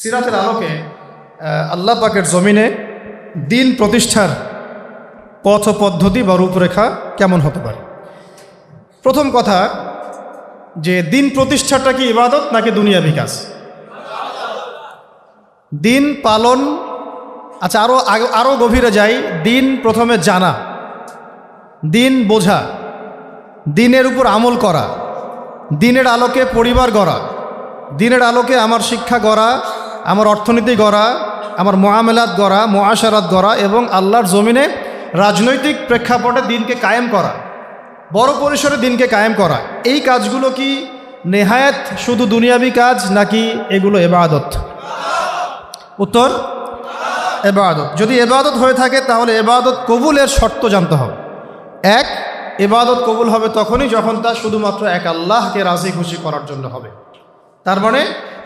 সিরাতের আলোকে আল্লাহ পাকের জমিনে দিন প্রতিষ্ঠার পথ পদ্ধতি বা রূপরেখা কেমন হতে পারে। প্রথম কথা যে দিন প্রতিষ্ঠাটা কি ইবাদত নাকি দুনিয়াবি কাজ? দিন পালন, আচ্ছা আরও গভীরে যাই। দিন প্রথমে জানা, দিন বোঝা, দিনের উপর আমল করা, দিনের আলোকে পরিবার গড়া, দিনের আলোকে আমার শিক্ষা গড়া, আমার অর্থনীতি গড়া, আমার মুআমালাত গড়া, মুআশারাত গড়া এবং আল্লাহর জমিনে রাজনৈতিক প্রেক্ষাপটে দিনকে কায়েম করা, বড় পরিসরে দিনকে কায়েম করা, এই কাজগুলো কি নেহায়েত শুধু দুনিয়াবি কাজ নাকি এগুলো ইবাদত? উত্তর ইবাদত। যদি ইবাদত হয়ে থাকে তাহলে ইবাদত কবুলের শর্ত জানতে হবে। এক, ইবাদত কবুল হবে তখনই যখন তা শুধুমাত্র এক আল্লাহকে রাজি খুশি করার জন্য হবে। তার মানে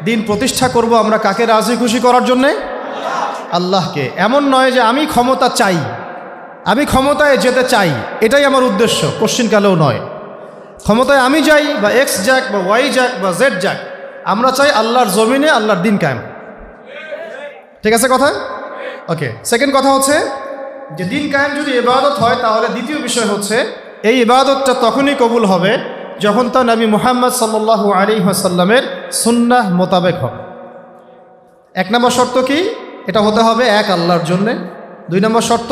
দিন প্রতিষ্ঠা করব আমরা কাকে রাজি খুশি করার জন্যে? আল্লাহকে। এমন নয় যে আমি ক্ষমতা চাই, আমি ক্ষমতায় যেতে চাই, এটাই আমার উদ্দেশ্য, কোশ্চিনকালেও নয়। ক্ষমতায় আমি যাই বা এক্স যাক বা ওয়াই যাক বা জেড যাক, আমরা চাই আল্লাহর জমিনে আল্লাহর দিন কায়েম। ঠিক আছে কথা? ওকে। সেকেন্ড কথা হচ্ছে যে দিন কায়েম যদি ইবাদত হয় তাহলে দ্বিতীয় বিষয় হচ্ছে এই ইবাদতটা তখনই কবুল হবে যখন তা নবী মুহাম্মদ সাল্লাল্লাহু আলাইহি ওয়াসাল্লামের সুন্নাহ মোতাবেক হবে। এক নম্বর শর্ত কি? এটা হতে হবে এক আল্লাহর জন্যে। দুই নম্বর শর্ত,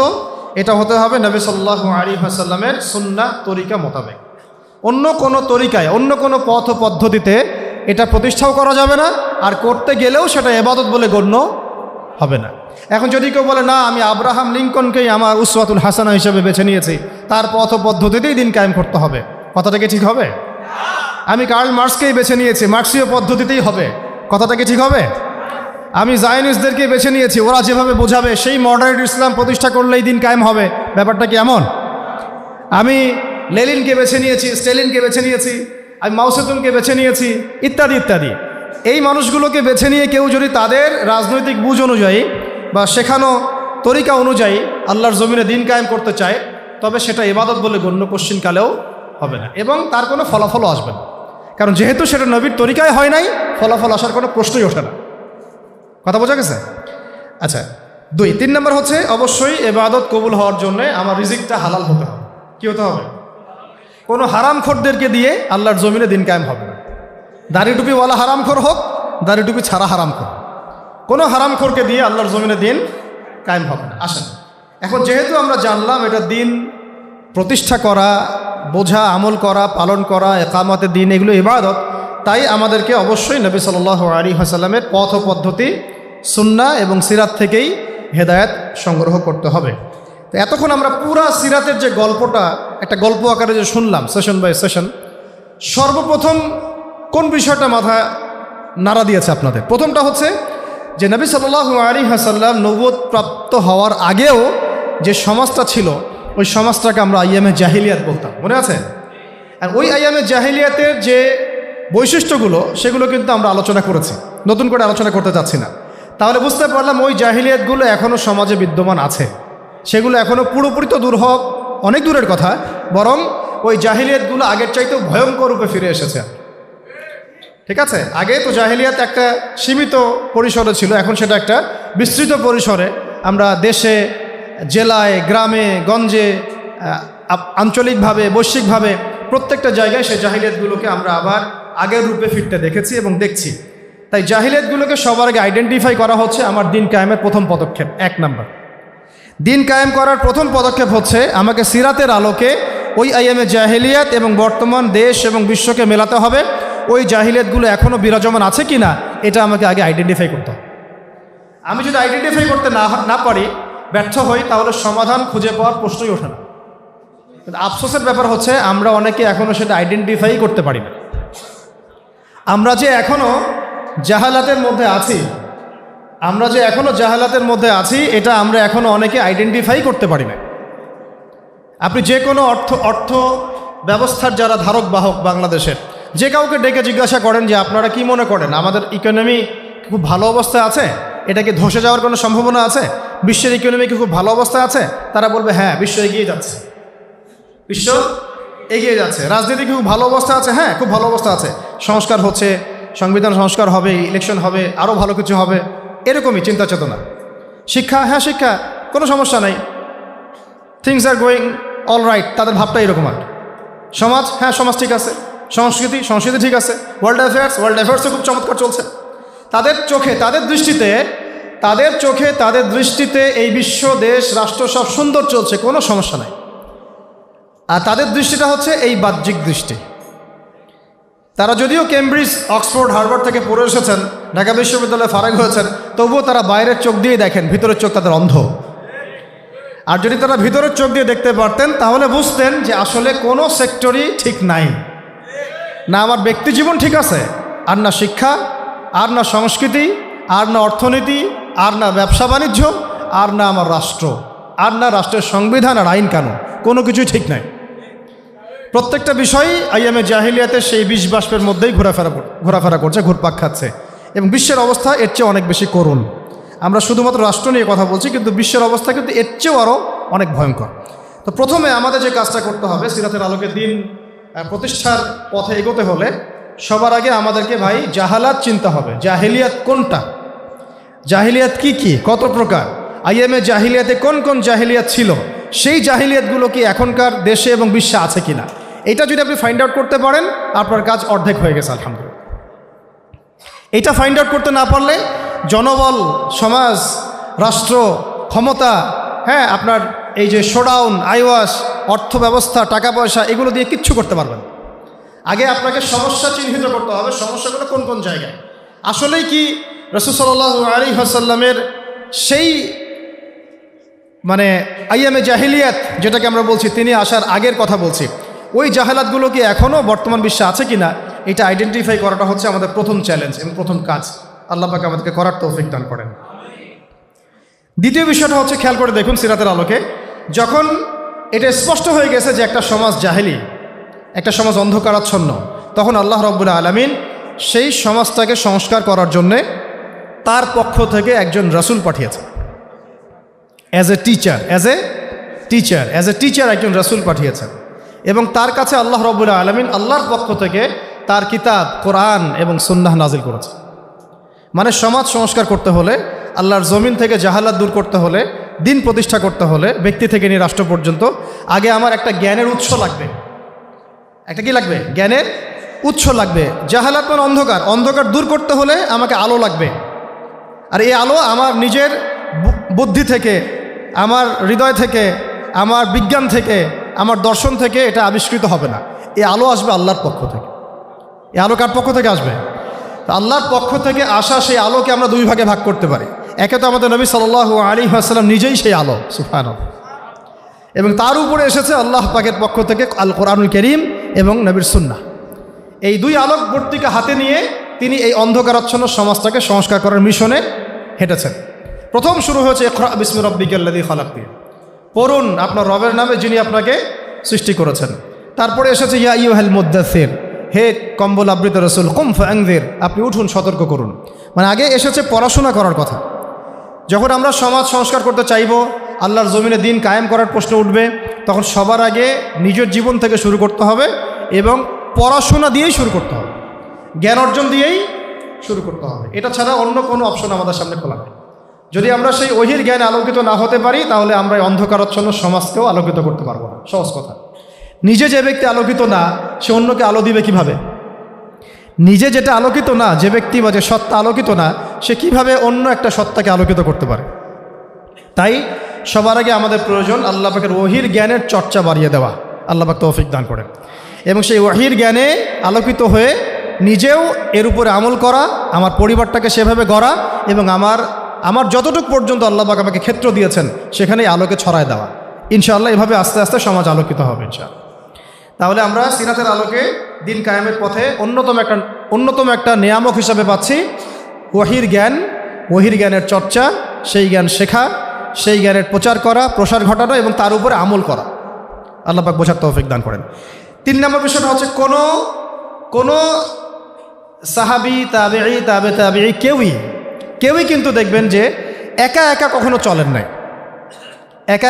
এটা হতে হবে নবী সাল্লাল্লাহু আলাইহি ওয়াসাল্লামের সুন্নাহ তরিকা মোতাবেক। অন্য কোনো তরিকায়, অন্য কোনো পথ পদ্ধতিতে এটা প্রতিষ্ঠাও করা যাবে না, আর করতে গেলেও সেটা ইবাদত বলে গণ্য হবে না। এখন যদি কেউ বলে না আমি আব্রাহাম লিঙ্কনকেই আমার উসওয়াতুল হাসানা হিসেবে বেছে নিয়েছি, তার পথ পদ্ধতিতেই দিন কায়েম করতে হবে, কথাটা কি ঠিক হবে? আমি কার্ল মার্কসকেই বেছে নিয়েছি, মার্কসীয় পদ্ধতিতেই হবে, কথাটা কি ঠিক হবে? আমি জায়নিস্টদেরকে বেছে নিয়েছি, ওরা যেভাবে বোঝাবে সেই মডারেট ইসলাম প্রতিষ্ঠা করলেই দিন কায়েম হবে, ব্যাপারটা কি এমন? আমি লেনিনকে বেছে নিয়েছি, স্টেলিনকে বেছে নিয়েছি, আমি মাওসেতুংকে বেছে নিয়েছি, ইত্যাদি ইত্যাদি। এই মানুষগুলোকে বেছে নিয়ে কেউ যদি তাদের রাজনৈতিক বুঝ অনুযায়ী বা শেখানো তরিকা অনুযায়ী আল্লাহর জমিনে দিন কায়েম করতে চায়, তবে সেটা ইবাদত বলে গণ্য কোশ্চিনকালেও হবে না এবং তার কোনো ফলাফলও আসবে না। কারণ যেহেতু সেটা নবীর তরিকায় হয় নাই, ফলাফল আসার কোনো প্রশ্নই ওঠে না। কথা বোঝা গেছে? আচ্ছা, তিন নম্বর হচ্ছে অবশ্যই ইবাদত কবুল হওয়ার জন্য আমার রিজিকটা হালাল হতে হবে। কি হতে হবে? কোনো হারামখোরদেরকে দিয়ে আল্লাহর জমিনে দিন কায়েম হবে না। দাড়ি টুপিওয়ালা হারামখোর হোক, দাড়ি টুপি ছাড়া হারামখোর, কোনো হারামখোরকে দিয়ে আল্লাহর জমিনে দিন কায়েম হবে না। আসেন, এখন যেহেতু আমরা জানলাম এটা দিন প্রতিষ্ঠা করা, বোঝা, আমল করা, পালন করা, একামতে দিন, এগুলো ইবাদত, তাই আমাদেরকে অবশ্যই নবী সাল্লাল্লাহু আলাইহি ওয়াসাল্লামের পথ ও পদ্ধতি, সুন্নাহ এবং সিরাত থেকেই হেদায়েত সংগ্রহ করতে হবে। তো এতক্ষণ আমরা পুরা সিরাতের যে গল্পটা একটা গল্প আকারে যে শুনলাম, সেশন বাই সেশন, সর্বপ্রথম কোন বিষয়টা মাথায় নাড়া দিয়েছে আপনাদের? প্রথমটা হচ্ছে যে নবী সাল্লাল্লাহু আলাইহি ওয়াসাল্লাম নবুয়ত প্রাপ্ত হওয়ার আগেও যে সমাজটা ছিল, ওই সমাজটাকে আমরা আইয়ামে জাহিলিয়াত বলতাম, মনে আছে? আর ওই আইয়ামে জাহিলিয়াতের যে বৈশিষ্ট্যগুলো, সেগুলো কিন্তু আমরা আলোচনা করেছি, নতুন করে আলোচনা করতে চাচ্ছি না। তাহলে বুঝতে পারলাম ওই জাহিলিয়াতগুলো এখনও সমাজে বিদ্যমান আছে। সেগুলো এখনও পুরোপুরি তো দূর হওয়া অনেক দূরের কথা, বরং ওই জাহিলিয়াতগুলো আগের চাইতেও ভয়ঙ্কর রূপে ফিরে এসেছে। ঠিক আছে? আগে তো জাহিলিয়াত একটা সীমিত পরিসরে ছিল, এখন সেটা একটা বিস্তৃত পরিসরে আমরা দেশে, জেলায়, গ্রামে, গঞ্জে, আঞ্চলিকভাবে, বৈশ্বিকভাবে প্রত্যেকটা জায়গায় সেই জাহিলিয়াতগুলোকে আমরা আবার আগের রূপে ফিরতে দেখেছি এবং দেখছি। তাই জাহিলিয়াতগুলোকে সবার আগে আইডেন্টিফাই করা হচ্ছে আমার দিন কায়েমের প্রথম পদক্ষেপ। এক নম্বর, দিন কায়েম করার প্রথম পদক্ষেপ হচ্ছে আমাকে সিরাতের আলোকে ওই আইয়ামে জাহিলিয়াত এবং বর্তমান দেশ এবং বিশ্বকে মেলাতে হবে। ওই জাহিলিয়াতগুলো এখনও বিরাজমান আছে কি না, এটা আমাকে আগে আইডেন্টিফাই করতে হবে। আমি যদি আইডেন্টিফাই করতে না পারি, ব্যর্থ হই, তাহলে সমাধান খুঁজে পাওয়ার প্রশ্নই ওঠে না। কিন্তু আফসোসের ব্যাপার হচ্ছে আমরা অনেকে এখনও সেটা আইডেন্টিফাই করতে পারি না। আমরা যে এখনও জাহালাতের মধ্যে আছি, এটা আমরা এখনও অনেকে আইডেন্টিফাই করতে পারি না। আপনি যে কোনো অর্থ ব্যবস্থার যারা ধারক বাহক বাংলাদেশের, যে কাউকে ডেকে জিজ্ঞাসা করেন যে আপনারা কি মনে করেন আমাদের ইকোনমি খুব ভালো অবস্থায় আছে, এটা কি ধসে যাওয়ার কোনো সম্ভাবনা আছে, বিশ্বের ইকোনমি কি খুব ভালো অবস্থায় আছে? তারা বলবে হ্যাঁ, বিশ্ব এগিয়ে যাচ্ছে, বিশ্ব এগিয়ে যাচ্ছে। রাজনীতি কি খুব ভালো অবস্থা আছে? হ্যাঁ, খুব ভালো অবস্থা আছে। সংস্কার হচ্ছে, সংবিধান সংস্কার হবে, ইলেকশন হবে, আরও ভালো কিছু হবে। এরকমই চিন্তা চেতনা। শিক্ষা, হ্যাঁ শিক্ষা, কোনো সমস্যা নেই, things are going all right, তাদের ভাবটা এরকম আর। সমাজ, হ্যাঁ সমাজ ঠিক আছে, সংস্কৃতি ঠিক আছে, ওয়ার্ল্ড অ্যাফেয়ার্সও খুব চমৎকার চলছে। তাদের চোখে, তাদের দৃষ্টিতে এই বিশ্ব, দেশ, রাষ্ট্র সব সুন্দর চলছে, কোনো সমস্যা নাই। আর তাদের দৃষ্টিটা হচ্ছে এই বাহ্যিক দৃষ্টি। তারা যদিও কেমব্রিজ, অক্সফোর্ড, হার্ভার্ড থেকে পড়ে এসেছেন, ঢাকা বিশ্ববিদ্যালয়ে ফারাক হয়েছেন, তবুও তারা বাইরের চোখ দিয়ে দেখেন, ভিতরের চোখ তাদের অন্ধ। আর যদি তারা ভিতরের চোখ দিয়ে দেখতে পারতেন তাহলে বুঝতেন যে আসলে কোনো সেক্টরই ঠিক নাই। না আমার ব্যক্তি জীবন ঠিক আছে, আর না শিক্ষা, আর না সংস্কৃতি, আর না অর্থনীতি, আর না ব্যবসা বাণিজ্য, আর না আমার রাষ্ট্র, আর না রাষ্ট্রের সংবিধান আর আইন কানুন, কোনো কিছুই ঠিক নাই। প্রত্যেকটা বিষয়ই আইয়ামে জাহিলিয়াতের সেই বিষ বাষ্পের মধ্যেই ঘোরাফেরা করছে, ঘুরপাক খাচ্ছে। এবং বিশ্বের অবস্থা এর চেয়ে অনেক বেশি করুণ। আমরা শুধুমাত্র রাষ্ট্র নিয়ে কথা বলছি, কিন্তু বিশ্বের অবস্থা কিন্তু এর চেয়েও আরও অনেক ভয়ঙ্কর। তো প্রথমে আমাদের যে কাজটা করতে হবে, সিরাতের আলোকে দিন প্রতিষ্ঠার পথে এগোতে হলে সবার আগে আমাদেরকে ভাই জাহালাত চিনতে হবে। জাহিলিয়াত কোনটা, জাহিলিয়াত কি কি, কত প্রকার, আইয়ামে জাহিলিয়াতে কোন কোন জাহিলিয়াত ছিল, সেই জাহিলিয়াতগুলো কি এখনকার দেশে এবং বিশ্বে আছে কিনা, এটা যদি আপনি ফাইন্ড আউট করতে পারেন আপনার কাজ অর্ধেক হয়ে গেছে আলহামদুলিল্লাহ। এটা ফাইন্ড আউট করতে না পারলে জনবল, সমাজ, রাষ্ট্র, ক্ষমতা, হ্যাঁ আপনার এই যে শোডাউন, আইওয়াস, অর্থ ব্যবস্থা, টাকা পয়সা, এগুলো দিয়ে কিচ্ছু করতে পারবেন। আগে আপনাকে সমস্যা চিহ্নিত করতে হবে, সমস্যাগুলো কোন কোন জায়গায়। আসলেই কি রাসূল সাল্লাল্লাহু আলাইহি ওয়াসাল্লামের সেই মানে আইয়ামে জাহিলিয়াত যেটাকে আমরা বলছি, তিনি আসার আগের কথা বলছি, ওই জাহালাতগুলো কি এখনও বর্তমান বিশ্বে আছে কিনা, এটা আইডেন্টিফাই করাটা হচ্ছে আমাদের প্রথম চ্যালেঞ্জ এবং প্রথম কাজ। আল্লাহ পাক আমাদেরকে করার তৌফিক দান করেন। দ্বিতীয় বিষয়টা হচ্ছে, খেয়াল করে দেখুন সিরাতের আলোকে, যখন এটা স্পষ্ট হয়ে গেছে যে একটা সমাজ জাহেলি, একটা সমাজ অন্ধকারাচ্ছন্ন, তখন আল্লাহ রাব্বুল আলামিন সেই সমাজটাকে সংস্কার করার জন্যে তার পক্ষ থেকে একজন রাসূল পাঠিয়েছে। অ্যাজ এ টিচার একজন রাসূল পাঠিয়েছেন, এবং তার কাছে আল্লাহ রাব্বুল আলামিন আল্লাহর পক্ষ থেকে তার কিতাব কোরআন এবং সুন্নাহ নাজিল করেছে। মানে সমাজ সংস্কার করতে হলে, আল্লাহর জমিন থেকে জাহালাত দূর করতে হলে, দিন প্রতিষ্ঠা করতে হলে, ব্যক্তি থেকে নিয়ে রাষ্ট্র পর্যন্ত, আগে আমার একটা জ্ঞানের উৎস লাগবে। একটা কি লাগবে? জ্ঞানের উৎস লাগবে। জাহালাত মানে অন্ধকার দূর করতে হলে আমাকে আলো লাগবে। আর এই আলো আমার নিজের বুদ্ধি থেকে, আমার হৃদয় থেকে, আমার বিজ্ঞান থেকে, আমার দর্শন থেকে এটা আবিষ্কৃত হবে না। এই আলো আসবে আল্লাহর পক্ষ থেকে। এই আলো কার পক্ষ থেকে আসবে? আল্লাহর পক্ষ থেকে আসা সেই আলোকে আমরা দুই ভাগে ভাগ করতে পারি। একে তো আমাদের নবী সাল্লাল্লাহু আলাইহি ওয়াসাল্লাম নিজেই সেই আলো, সুবহানাল্লাহ, এবং তার উপরে এসেছে আল্লাহ পাকের পক্ষ থেকে আল কোরআনুল কারীম এবং নবীর সুন্নাহ। এই দুই আলোকবর্তিকা হাতে নিয়ে তিনি এই অন্ধকারাচ্ছন্ন সমাজটাকে সংস্কার করার মিশনে হেঁটেছেন। প্রথম শুরু হয়েছে ইকরা বিসমি রাব্বিকাল্লাযী খালাক দিয়ে, পড়ুন আপনার রবের নামে যিনি আপনাকে সৃষ্টি করেছেন। তারপরে এসেছে ইয়া আইয়ুহাল মুদ্দাসসির, হে কম্বল আবৃত রাসূল, কুম ফাআনযির, আপনি উঠুন সতর্ক করুন। মানে আগে এসেছে পড়াশোনা করার কথা। যখন আমরা সমাজ সংস্কার করতে চাইব, আল্লাহর জমিনে দিন কায়েম করার প্রশ্ন উঠবে, তখন সবার আগে নিজের জীবন থেকে শুরু করতে হবে এবং পড়াশোনা দিয়েই শুরু করতে হবে, জ্ঞান অর্জন দিয়েই শুরু করতে হবে। এটা ছাড়া অন্য কোনো অপশন আমাদের সামনে খোলা নেই। যদি আমরা সেই ওহির জ্ঞানে আলোকিত না হতে পারি, তাহলে আমরা এই অন্ধকারাচ্ছন্ন সমাজকেও আলোকিত করতে পারবো না। সহজ কথা। নিজে যে ব্যক্তি আলোকিত না, সে অন্যকে আলো দিবে কিভাবে? নিজে যেটা আলোকিত না, যে ব্যক্তি বা যে সত্তা আলোকিত না, সে কিভাবে অন্য একটা সত্তাকে আলোকিত করতে পারে? তাই সবার আগে আমাদের প্রয়োজন আল্লাহ পাকের ওহির জ্ঞানের চর্চা বাড়িয়ে দেওয়া। আল্লাহ পাক তৌফিক দান করেন। এবং সেই ওহির জ্ঞানে আলোকিত হয়ে নিজেও এর উপরে আমল করা, আমার পরিবারটাকে সেভাবে গড়া, এবং আমার যতটুকু পর্যন্ত আল্লাহ পাক আমাকে ক্ষেত্র দিয়েছেন সেখানেই আলোকে ছড়ায় দেওয়া। ইনশাআল্লাহ এভাবে আস্তে আস্তে সমাজ আলোকিত হবে ইনশাআল্লাহ। তাহলে আমরা সিরাতের আলোকে দিন কায়েমের পথে অন্যতম একটা নিয়ামক হিসাবে পাচ্ছি ওহির জ্ঞান, ওহির জ্ঞানের চর্চা, সেই জ্ঞান শেখা, সেই জ্ঞানের প্রচার করা, প্রসার ঘটানো এবং তার উপরে আমল করা। আল্লাহ পাক বোঝার তৌফিক দান করেন। 3 নম্বর বিষয়টা হচ্ছে কোনো সাহাবী, তাবেঈ, তাবে তাবেঈ কেউই কিন্তু দেখবেন যে একা একা কখনো চলেন নাই, একা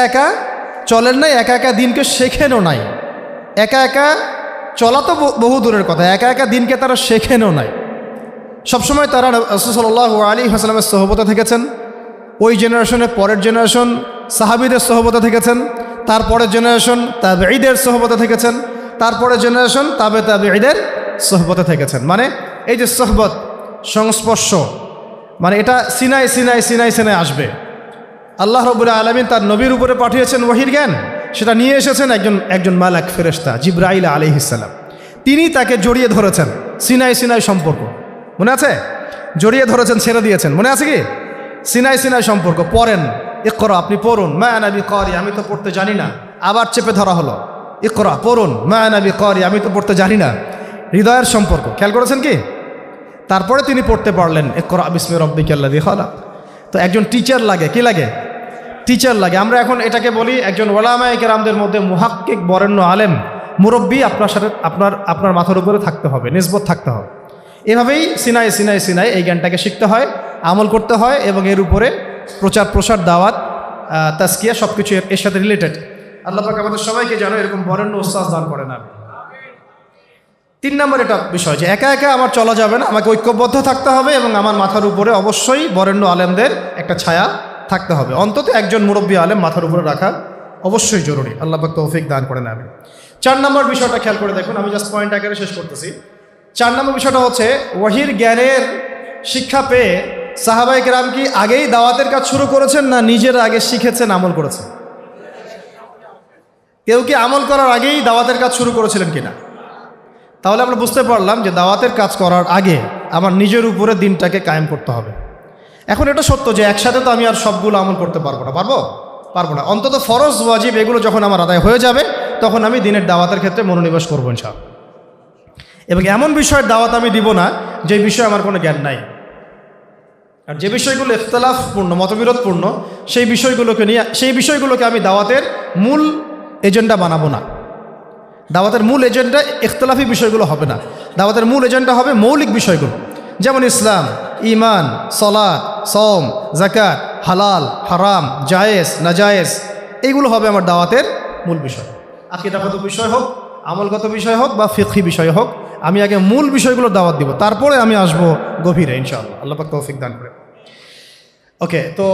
একা দিনকে শেখেনও নাই। একা একা চলা তো বহু দূরের কথা, একা একা দিনকে তারা শেখেনও নাই। সবসময় তারা রাসূল সাল্লাল্লাহু আলাইহি ওয়াসাল্লামের সোহবতে থেকেছেন। ওই জেনারেশনের পরের জেনারেশন সাহাবীদের সোহবতে থেকেছেন, তারপরের জেনারেশন তাবেঈদের সোহবতে থেকেছেন, তারপরের জেনারেশন তাবেঈদের সোহবতে থেকেছেন। মানে এই যে সোহবত, সংস্পর্শ, মানে এটা সিনাই সিনাই সিনাই সিনাই আসবে। আল্লাহ রাব্বুল আলামিন তার নবীর উপরে পাঠিয়েছেন ওহীর জ্ঞান, সেটা নিয়ে এসেছেন একজন মালাক ফেরেশতা জিবরাইল আলাইহিস সালাম। তিনি তাকে জড়িয়ে ধরেছেন, সিনাই সিনাই সম্পর্ক মনে আছে? জড়িয়ে ধরেছেন, ছেড়ে দিয়েছেন, মনে আছে কি? সিনাই সিনাই সম্পর্ক। পড়েন, ইকরা, আপনি পড়ুন, মা আনা বিকারি, আমি তো পড়তে জানি না। আবার চেপে ধরা হলো, ইকরা, পড়ুন, মা আনা বিকারি, আমি তো পড়তে জানি না। হৃদয়ের সম্পর্ক খেয়াল করেছেন কি? তারপরে তিনি পড়তে পারলেন, ইকরা বিসমি রাব্বিকাল্লাযী খালাক। তো একজন টিচার লাগে, কি লাগে? টিচার লাগে। আমরা এখন এটাকে বলি একজন ওলামায়ে কেরামদের মধ্যে মুহাক্কিক, বরেণ্য আলেম, মুরব্বী আপনার সাথে আপনার মাথার উপরে থাকতে হবে, নিসবত থাকতে হবে। এভাবেই সিনাই সিনাই সিনাই এই জ্ঞানটাকে শিখতে হয়, আমল করতে হয়, এবং এর উপরে প্রচার প্রসার, দাওয়াত, তাজকিয়া সব কিছু এর সাথে রিলেটেড। আল্লাহ পাক আমাদের সবাইকে যেন এরকম বরেণ্য উস্তাদ দান করেন। না 3 নম্বর এটা বিষয় যে একা একা আমার চলা যাবে না, আমাকে ঐক্যবদ্ধ থাকতে হবে, এবং আমার মাথার উপরে অবশ্যই বরেণ্য আলেমদের একটা ছায়া থাকতে হবে। অন্তত একজন মুরব্বী আলেম মাথার উপরে রাখা অবশ্যই জরুরি। আল্লাহ পাক তৌফিক দান করেন। আমি 4 নম্বর বিষয়টা খেয়াল করে দেখুন, আমি জাস্ট পয়েন্ট আকারে শেষ করতেছি। 4 নম্বর বিষয়টা হচ্ছে ওহীর জ্ঞানের শিক্ষা পেয়ে সাহাবায়ে কেরাম কি আগেই দাওয়াতের কাজ শুরু করেছেন, না নিজেরা আগে শিখেছেন, আমল করেছেন? কেউ কি আমল করার আগেই দাওয়াতের কাজ শুরু করেছিলেন কিনা? তাহলে আমরা বুঝতে পারলাম যে দাওয়াতের কাজ করার আগে আমার নিজের উপরে দিনটাকে কায়েম করতে হবে। এখন এটা সত্য যে একসাথে তো আমি আর সবগুলো আমল করতে পারবো না, পারবো না। অন্তত ফরজ ওয়াজিব এগুলো যখন আমার আদায় হয়ে যাবে, তখন আমি দিনের দাওয়াতের ক্ষেত্রে মনোনিবেশ করবো ইনশাআল্লাহ। এবং এমন বিষয়ের দাওয়াত আমি দিব না যে বিষয়ে আমার কোনো জ্ঞান নাই। আর যে বিষয়গুলো ইখতিলাফপূর্ণ, মতবিরোধপূর্ণ, সেই বিষয়গুলোকে আমি দাওয়াতের মূল এজেন্ডা বানাবো না। দাওয়াতের মূল এজেন্ডা ইখতিলাফি বিষয়গুলো হবে না। দাওয়াতের মূল এজেন্ডা হবে মৌলিক বিষয়গুলো, যেমন ইসলাম, ঈমান, সালাত, সওম, যাকাত, হালাল, হারাম, জায়েজ, নাজায়েজ, এইগুলো হবে আমার দাওয়াতের মূল বিষয়। আকীদাগত বিষয় হোক, আমলগত বিষয় হোক, বা ফিকহি বিষয় হোক, আমি আগে মূল বিষয়গুলোর দাওয়াত দিব, তারপরে আমি আসবো গভীরে ইনশাআল্লাহ। আল্লাহ পাক তৌফিক দান করে। ওকে, তো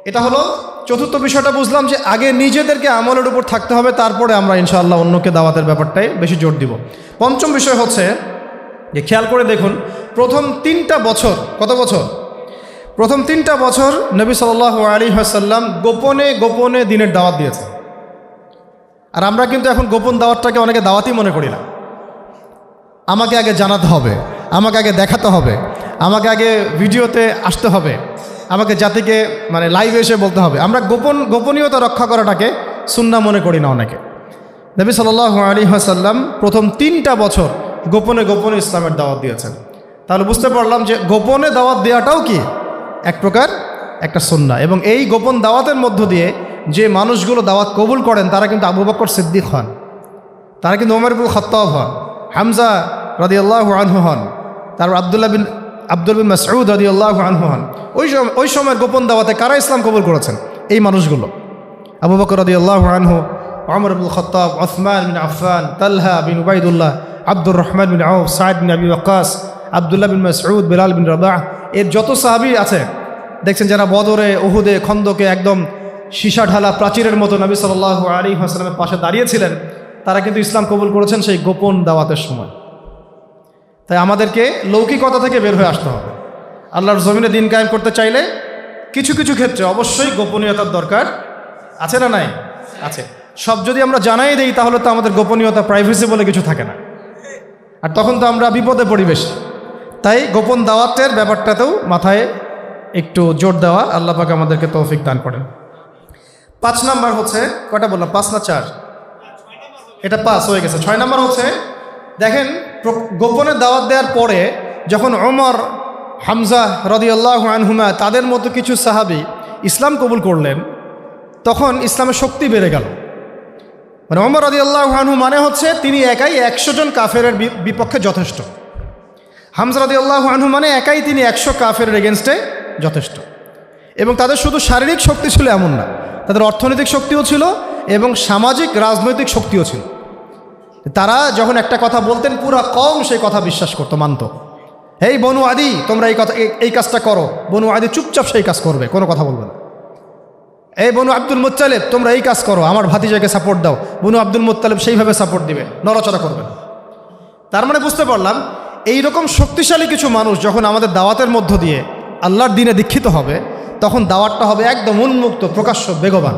এটা হলো চতুর্থ বিষয়টা। বুঝলাম যে আগে নিজেদেরকে আমলের উপর থাকতে হবে, তারপরে আমরা ইনশাআল্লাহ অন্যকে দাওয়াতের ব্যাপারটাই বেশি জোর দিব। পঞ্চম বিষয় হচ্ছে যে খেয়াল করে দেখুন, প্রথম 3টা বছর, কত বছর? প্রথম 3টা বছর নবী সাল্লাল্লাহু আলাইহি ওয়াসাল্লাম গোপনে গোপনে দিনের দাওয়াত দিয়েছে। আর আমরা কিন্তু এখন গোপন দাওয়াতটাকে অনেকে দাওয়াতই মনে করি না। আমাকে আগে জানাতে হবে, আমাকে আগে দেখাতে হবে, আমাকে আগে ভিডিওতে আসতে হবে, আমাকে জাতিকে মানে লাইভে এসে বলতে হবে। আমরা গোপনীয়তা রক্ষা করাটাকে সুন্নাহ মনে করি না অনেকে। নবী সাল্লাল্লাহু আলাইহি ওয়াসাল্লাম প্রথম 3টা বছর গোপনে গোপনে ইসলামের দাওয়াত দিয়েছেন। তাহলে বুঝতে পারলাম যে গোপনে দাওয়াত দেওয়াটাও কি এক প্রকার একটা সুন্নাহ। এবং এই গোপন দাওয়াতের মধ্য দিয়ে যে মানুষগুলো দাওয়াত কবুল করেন, তারা কিন্তু আবু বকর সিদ্দিক হন, তারা কিন্তু ওমর ইবনুল খাত্তাব হন, হামজা রাদিয়াল্লাহু আনহু হন, তারপর আব্দুল বিন মাসউদ রাদিয়াল্লাহু আনহু হন। ওই সময়ের গোপন দাওয়াতে কারা ইসলাম কবুল করেছেন? এই মানুষগুলো, আবু বকর রাদিয়াল্লাহু আনহু, ওমর ইবনুল খাত্তাব, উসমান বিন আফফান, তালহা বিন উবাইদুল্লাহ, আব্দুর রহমান বিন আউফ, সাঈদ বিন আবি ওয়াক্কাস, আব্দুল্লাহ বিন মাসউদ, বিলাল বিন রাবাহ, এর যত সাহাবী আছে দেখছেন, যারা বদরে, উহুদে, খন্দকে একদম সীসা ঢালা প্রাচীরের মতো নবী সাল্লাল্লাহু আলাইহি ওয়াসাল্লামের পাশে দাঁড়িয়েছিলেন, তারা কিন্তু ইসলাম কবুল করেছেন সেই গোপন দাওয়াতের সময়। তাই আমাদেরকে লৌকিকতা থেকে বের হয়ে আসতে হবে। আল্লাহর জমিনে দিন কায়েম করতে চাইলে কিছু কিছু ক্ষেত্রে অবশ্যই গোপনীয়তার দরকার আছে না নাই? আছে। সব যদি আমরা জানাই দিই, তাহলে তো আমাদের গোপনীয়তা, প্রাইভেসি বলে কিছু থাকে না, আর তখন তো আমরা বিপদে পরিবেশ। তাই গোপন দাওয়াতের ব্যাপারটাতেও মাথায় একটু জোর দেওয়া। আল্লাহ পাক আমাদেরকে তৌফিক দান করেন। 5 নাম্বার হচ্ছে, কয়টা বললাম? 5 না 4? এটা 5 হয়ে গেছে। 6 নাম্বার হচ্ছে, দেখেন গোপনে দাওয়াত দেওয়ার পরে যখন ওমর, হামজা রাদিয়াল্লাহু আনহুমা, তাদের মতো কিছু সাহাবী ইসলাম কবুল করলেন, তখন ইসলামের শক্তি বেড়ে গেল। মানে ওমর রাদিয়াল্লাহু আনহু মানে হচ্ছে তিনি একাই 100 জন কাফেরের বিপক্ষে যথেষ্ট। হামজা রাদিয়াল্লাহু আনহু মানে একাই তিনি 100 কাফেরের এগেনস্টে যথেষ্ট। এবং তাদের শুধু শারীরিক শক্তি ছিল এমন না, তাদের অর্থনৈতিক শক্তিও ছিল এবং সামাজিক রাজনৈতিক শক্তিও ছিল। তারা যখন একটা কথা বলতেন, পুরা কওম সেই কথা বিশ্বাস করত, মানত। এই বনু আদি তোমরা এই কাজটা করো, বনু আদি চুপচাপ সেই কাজ করবে, কোনো কথা বলবে না। এই বনু আব্দুল মুত্তালিব তোমরা এই কাজ করো, আমার ভাতিজাকে সাপোর্ট দাও, বনু আব্দুল মুত্তালিব সেইভাবে সাপোর্ট দিবে, নড়াচড়া করবে না। তার মানে বুঝতে পারলাম এইরকম শক্তিশালী কিছু মানুষ যখন আমাদের দাওয়াতের মধ্য দিয়ে আল্লাহর দ্বীনে দীক্ষিত হবে, তখন দাওয়াতটা হবে একদম উন্মুক্ত, প্রকাশ্য, বেগবান।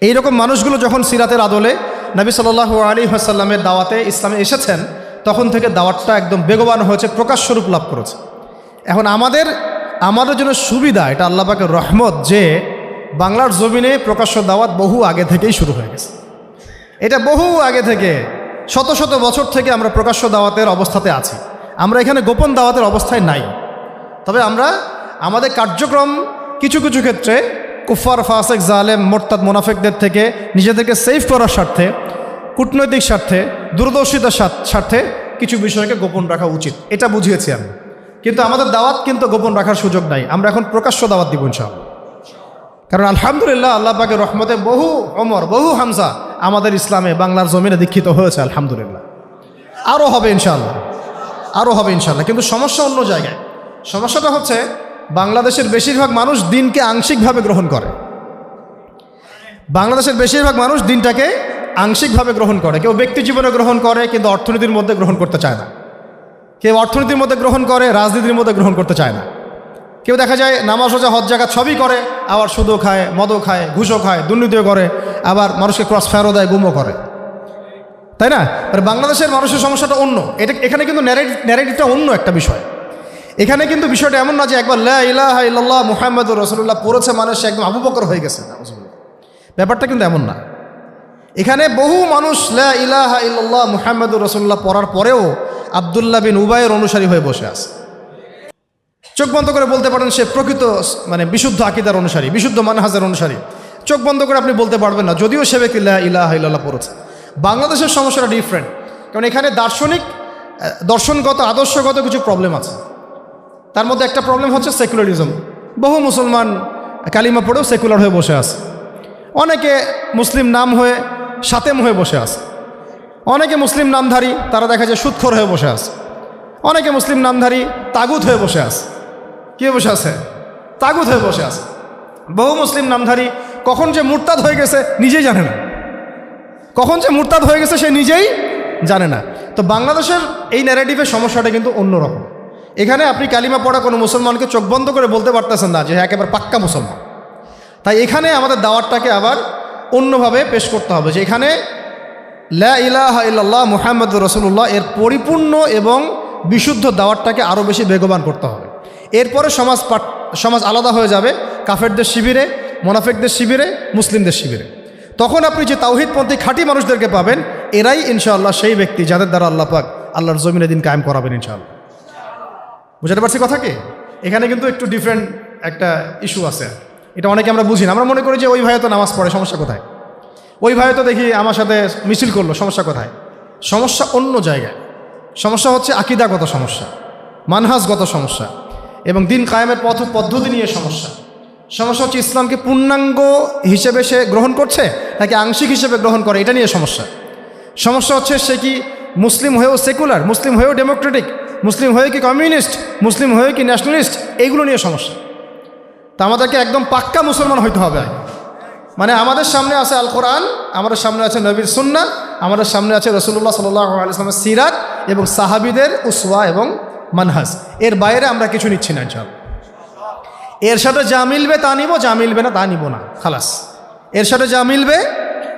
এইরকম মানুষগুলো যখন সিরাতের আদলে নবী সাল্লাল্লাহু আলাইহি ওয়াসাল্লামের দাওয়াতে ইসলামে এসেছেন, তখন থেকে দাওয়াতটা একদম বেগবান হয়েছে, প্রকাশ্য রূপ লাভ করেছে। এখন আমাদের জন্য সুবিধা, এটা আল্লাহ পাকের রহমত যে বাংলার জমিনে প্রকাশ্য দাওয়াত বহু আগে থেকেই শুরু হয়ে গেছে। এটা বহু আগে থেকে, শত শত বছর থেকে আমরা প্রকাশ্য দাওয়াতের অবস্থাতে আছি। আমরা এখানে গোপন দাওয়াতের অবস্থায় নাই। তবে আমরা আমাদের কার্যক্রম কিছু কিছু ক্ষেত্রে কুফার, ফাসেক, জালেম, মোরতাদ, মোনাফেকদের থেকে নিজেদেরকে সেফ করার স্বার্থে, কূটনৈতিক স্বার্থে, দূরদর্শিতার স্বার্থে কিছু বিষয়কে গোপন রাখা উচিত, এটা বুঝিয়েছি আমি। কিন্তু আমাদের দাওয়াত কিন্তু গোপন রাখার সুযোগ নাই। আমরা এখন প্রকাশ্য দাওয়াত দিব ইনশাআল্লাহ। কারণ আলহামদুলিল্লাহ আল্লাহ পাকের রহমতে বহু ওমর, বহু হামজা আমাদের ইসলামে বাংলার জমিনে দীক্ষিত হয়েছে আলহামদুলিল্লাহ। আরও হবে ইনশাআল্লাহ, আরও হবে ইনশাআল্লাহ। কিন্তু সমস্যা অন্য জায়গায়। সমস্যাটা হচ্ছে বাংলাদেশের বেশিরভাগ মানুষ দিনকে আংশিকভাবে গ্রহণ করে। বাংলাদেশের বেশিরভাগ মানুষ দিনটাকে আংশিকভাবে গ্রহণ করে। কেউ ব্যক্তি জীবনে গ্রহণ করে কিন্তু অর্থনীতির মধ্যে গ্রহণ করতে চায় না। কেউ অর্থনীতির মধ্যে গ্রহণ করে, রাজনীতির মধ্যে গ্রহণ করতে চায় না। কেউ দেখা যায় নামাজ রোজা হজ জাকাত সবই করে, আবার সুদও খায়, মদও খায়, ঘুষও খায়, দুর্নীতিও করে, আবার মানুষকে ক্রস ফায়ারও দেয়, গুমও করে, তাই না? বাংলাদেশের মানুষের সমস্যাটা অন্য। এখানে কিন্তু ন্যারেটিভটা অন্য একটা বিষয়। এখানে কিন্তু বিষয়টা এমন না যে একবার লা ইলাহা ইল্লাল্লাহ মুহাম্মাদুর রাসূলুল্লাহ পড়েছে মানে সে একদম আবু বকর হয়ে গেছে। ব্যাপারটা কিন্তু এমন না। এখানে বহু মানুষ লা ইলাহা ইল্লাল্লাহ মুহাম্মাদুর রাসূলুল্লাহ পড়ার পরেও আব্দুল্লাহ বিন উবাইয়ের অনুসারী হয়ে বসে আছে। চোখ বন্ধ করে বলতে পারেন সে প্রকৃত বিশুদ্ধ আকীদার অনুসারী, বিশুদ্ধ মানহাজের অনুসারী। চোখ বন্ধ করে আপনি বলতে পারবেন না, যদিও সে ব্যক্তি লা ইলাহা ইল্লাল্লাহ পড়েছে। বাংলাদেশের সমস্যাটা ডিফারেন্ট, কারণ এখানে দর্শনগত, আদর্শগত কিছু প্রবলেম আছে। তার মধ্যে একটা প্রবলেম হচ্ছে সেকুলারিজম। বহু মুসলমান কালিমা পড়েও সেকুলার হয়ে বসে আছে। অনেকে মুসলিম নাম হয়ে সাতেম হয়ে বসে আছে। অনেকে মুসলিম নামধারী, তারা দেখা যায় সুদখোর হয়ে বসে আছে। অনেকে মুসলিম নামধারী তাগুত হয়ে বসে আছে। কে বসে আছে? তাগুত হয়ে বসে আছে। বহু মুসলিম নামধারী কখন যে মুরতাদ হয়ে গেছে নিজেই জানে না। কখন যে মুরতাদ হয়ে গেছে সে নিজেই জানে না। তো বাংলাদেশের এই ন্যারেটিভের সমস্যাটা কিন্তু অন্যরকম। এখানে আপনি কালিমা পড়া কোনো মুসলমানকে চোখ বন্ধ করে বলতে পারতেছেন না যে হ্যাঁ একেবারে পাক্কা মুসলমান। তাই এখানে আমাদের দাওয়াতটাকে আবার অন্যভাবে পেশ করতে হবে, যে এখানে লা ইলাহা ইল্লাল্লাহ মুহাম্মাদুর রাসূলুল্লাহ এর পরিপূর্ণ এবং বিশুদ্ধ দাওয়াতটাকে আরও বেশি বেগবান করতে হবে। এরপরে সমাজ আলাদা হয়ে যাবে কাফেরদের শিবিরে, মোনাফেকদের শিবিরে, মুসলিমদের শিবিরে। তখন আপনি যে তাওহীদপন্থী খাঁটি মানুষদেরকে পাবেন, এরাই ইনশাআল্লাহ সেই ব্যক্তি যাদের দ্বারা আল্লাহ পাক আল্লাহর জমিনে দিন কায়েম করাবেন ইনশাআল্লাহ। বুঝতে পারছি কথা কি? এখানে কিন্তু একটু ডিফারেন্ট একটা ইস্যু আছে। এটা অনেকে আমরা বুঝি না। আমরা মনে করি যে ওই ভাই তো নামাজ পড়ে, সমস্যা কোথায়? ওই ভাই তো দেখি আমার সাথে মিছিল করলো, সমস্যা কোথায়? সমস্যা অন্য জায়গায়। সমস্যা হচ্ছে আকীদাগত সমস্যা, মানহাজগত সমস্যা এবং দিন কায়েমের পদ্ধতি নিয়ে সমস্যা। সমস্যা হচ্ছে ইসলামকে পূর্ণাঙ্গ হিসেবে সে গ্রহণ করছে নাকি আংশিক হিসেবে গ্রহণ করে, এটা নিয়ে সমস্যা। সমস্যা হচ্ছে সে কি মুসলিম হয়েও সেকুলার, মুসলিম হয়েও ডেমোক্রেটিক, মুসলিম হয়ে কি কমিউনিস্ট, মুসলিম হয়ে কি ন্যাশনালিস্ট, এইগুলো নিয়ে সমস্যা। তা আমাদেরকে একদম পাক্কা মুসলমান হইতে হবে। মানে আমাদের সামনে আছে আল কোরআন, আমাদের সামনে আছে নবীর সুন্নাহ, আমাদের সামনে আছে রাসূলুল্লাহ সাল্লাল্লাহু আলাইহি ওয়াসাল্লামের সিরাত এবং সাহাবীদের উসওয়া এবং মানহাজ। এর বাইরে আমরা কিছু নিচ্ছি না ইনশাআল্লাহ। এর সাথে যা মিলবে তা নিব, যা মিলবে না তা নিব না, খালাস। এর সাথে যা মিলবে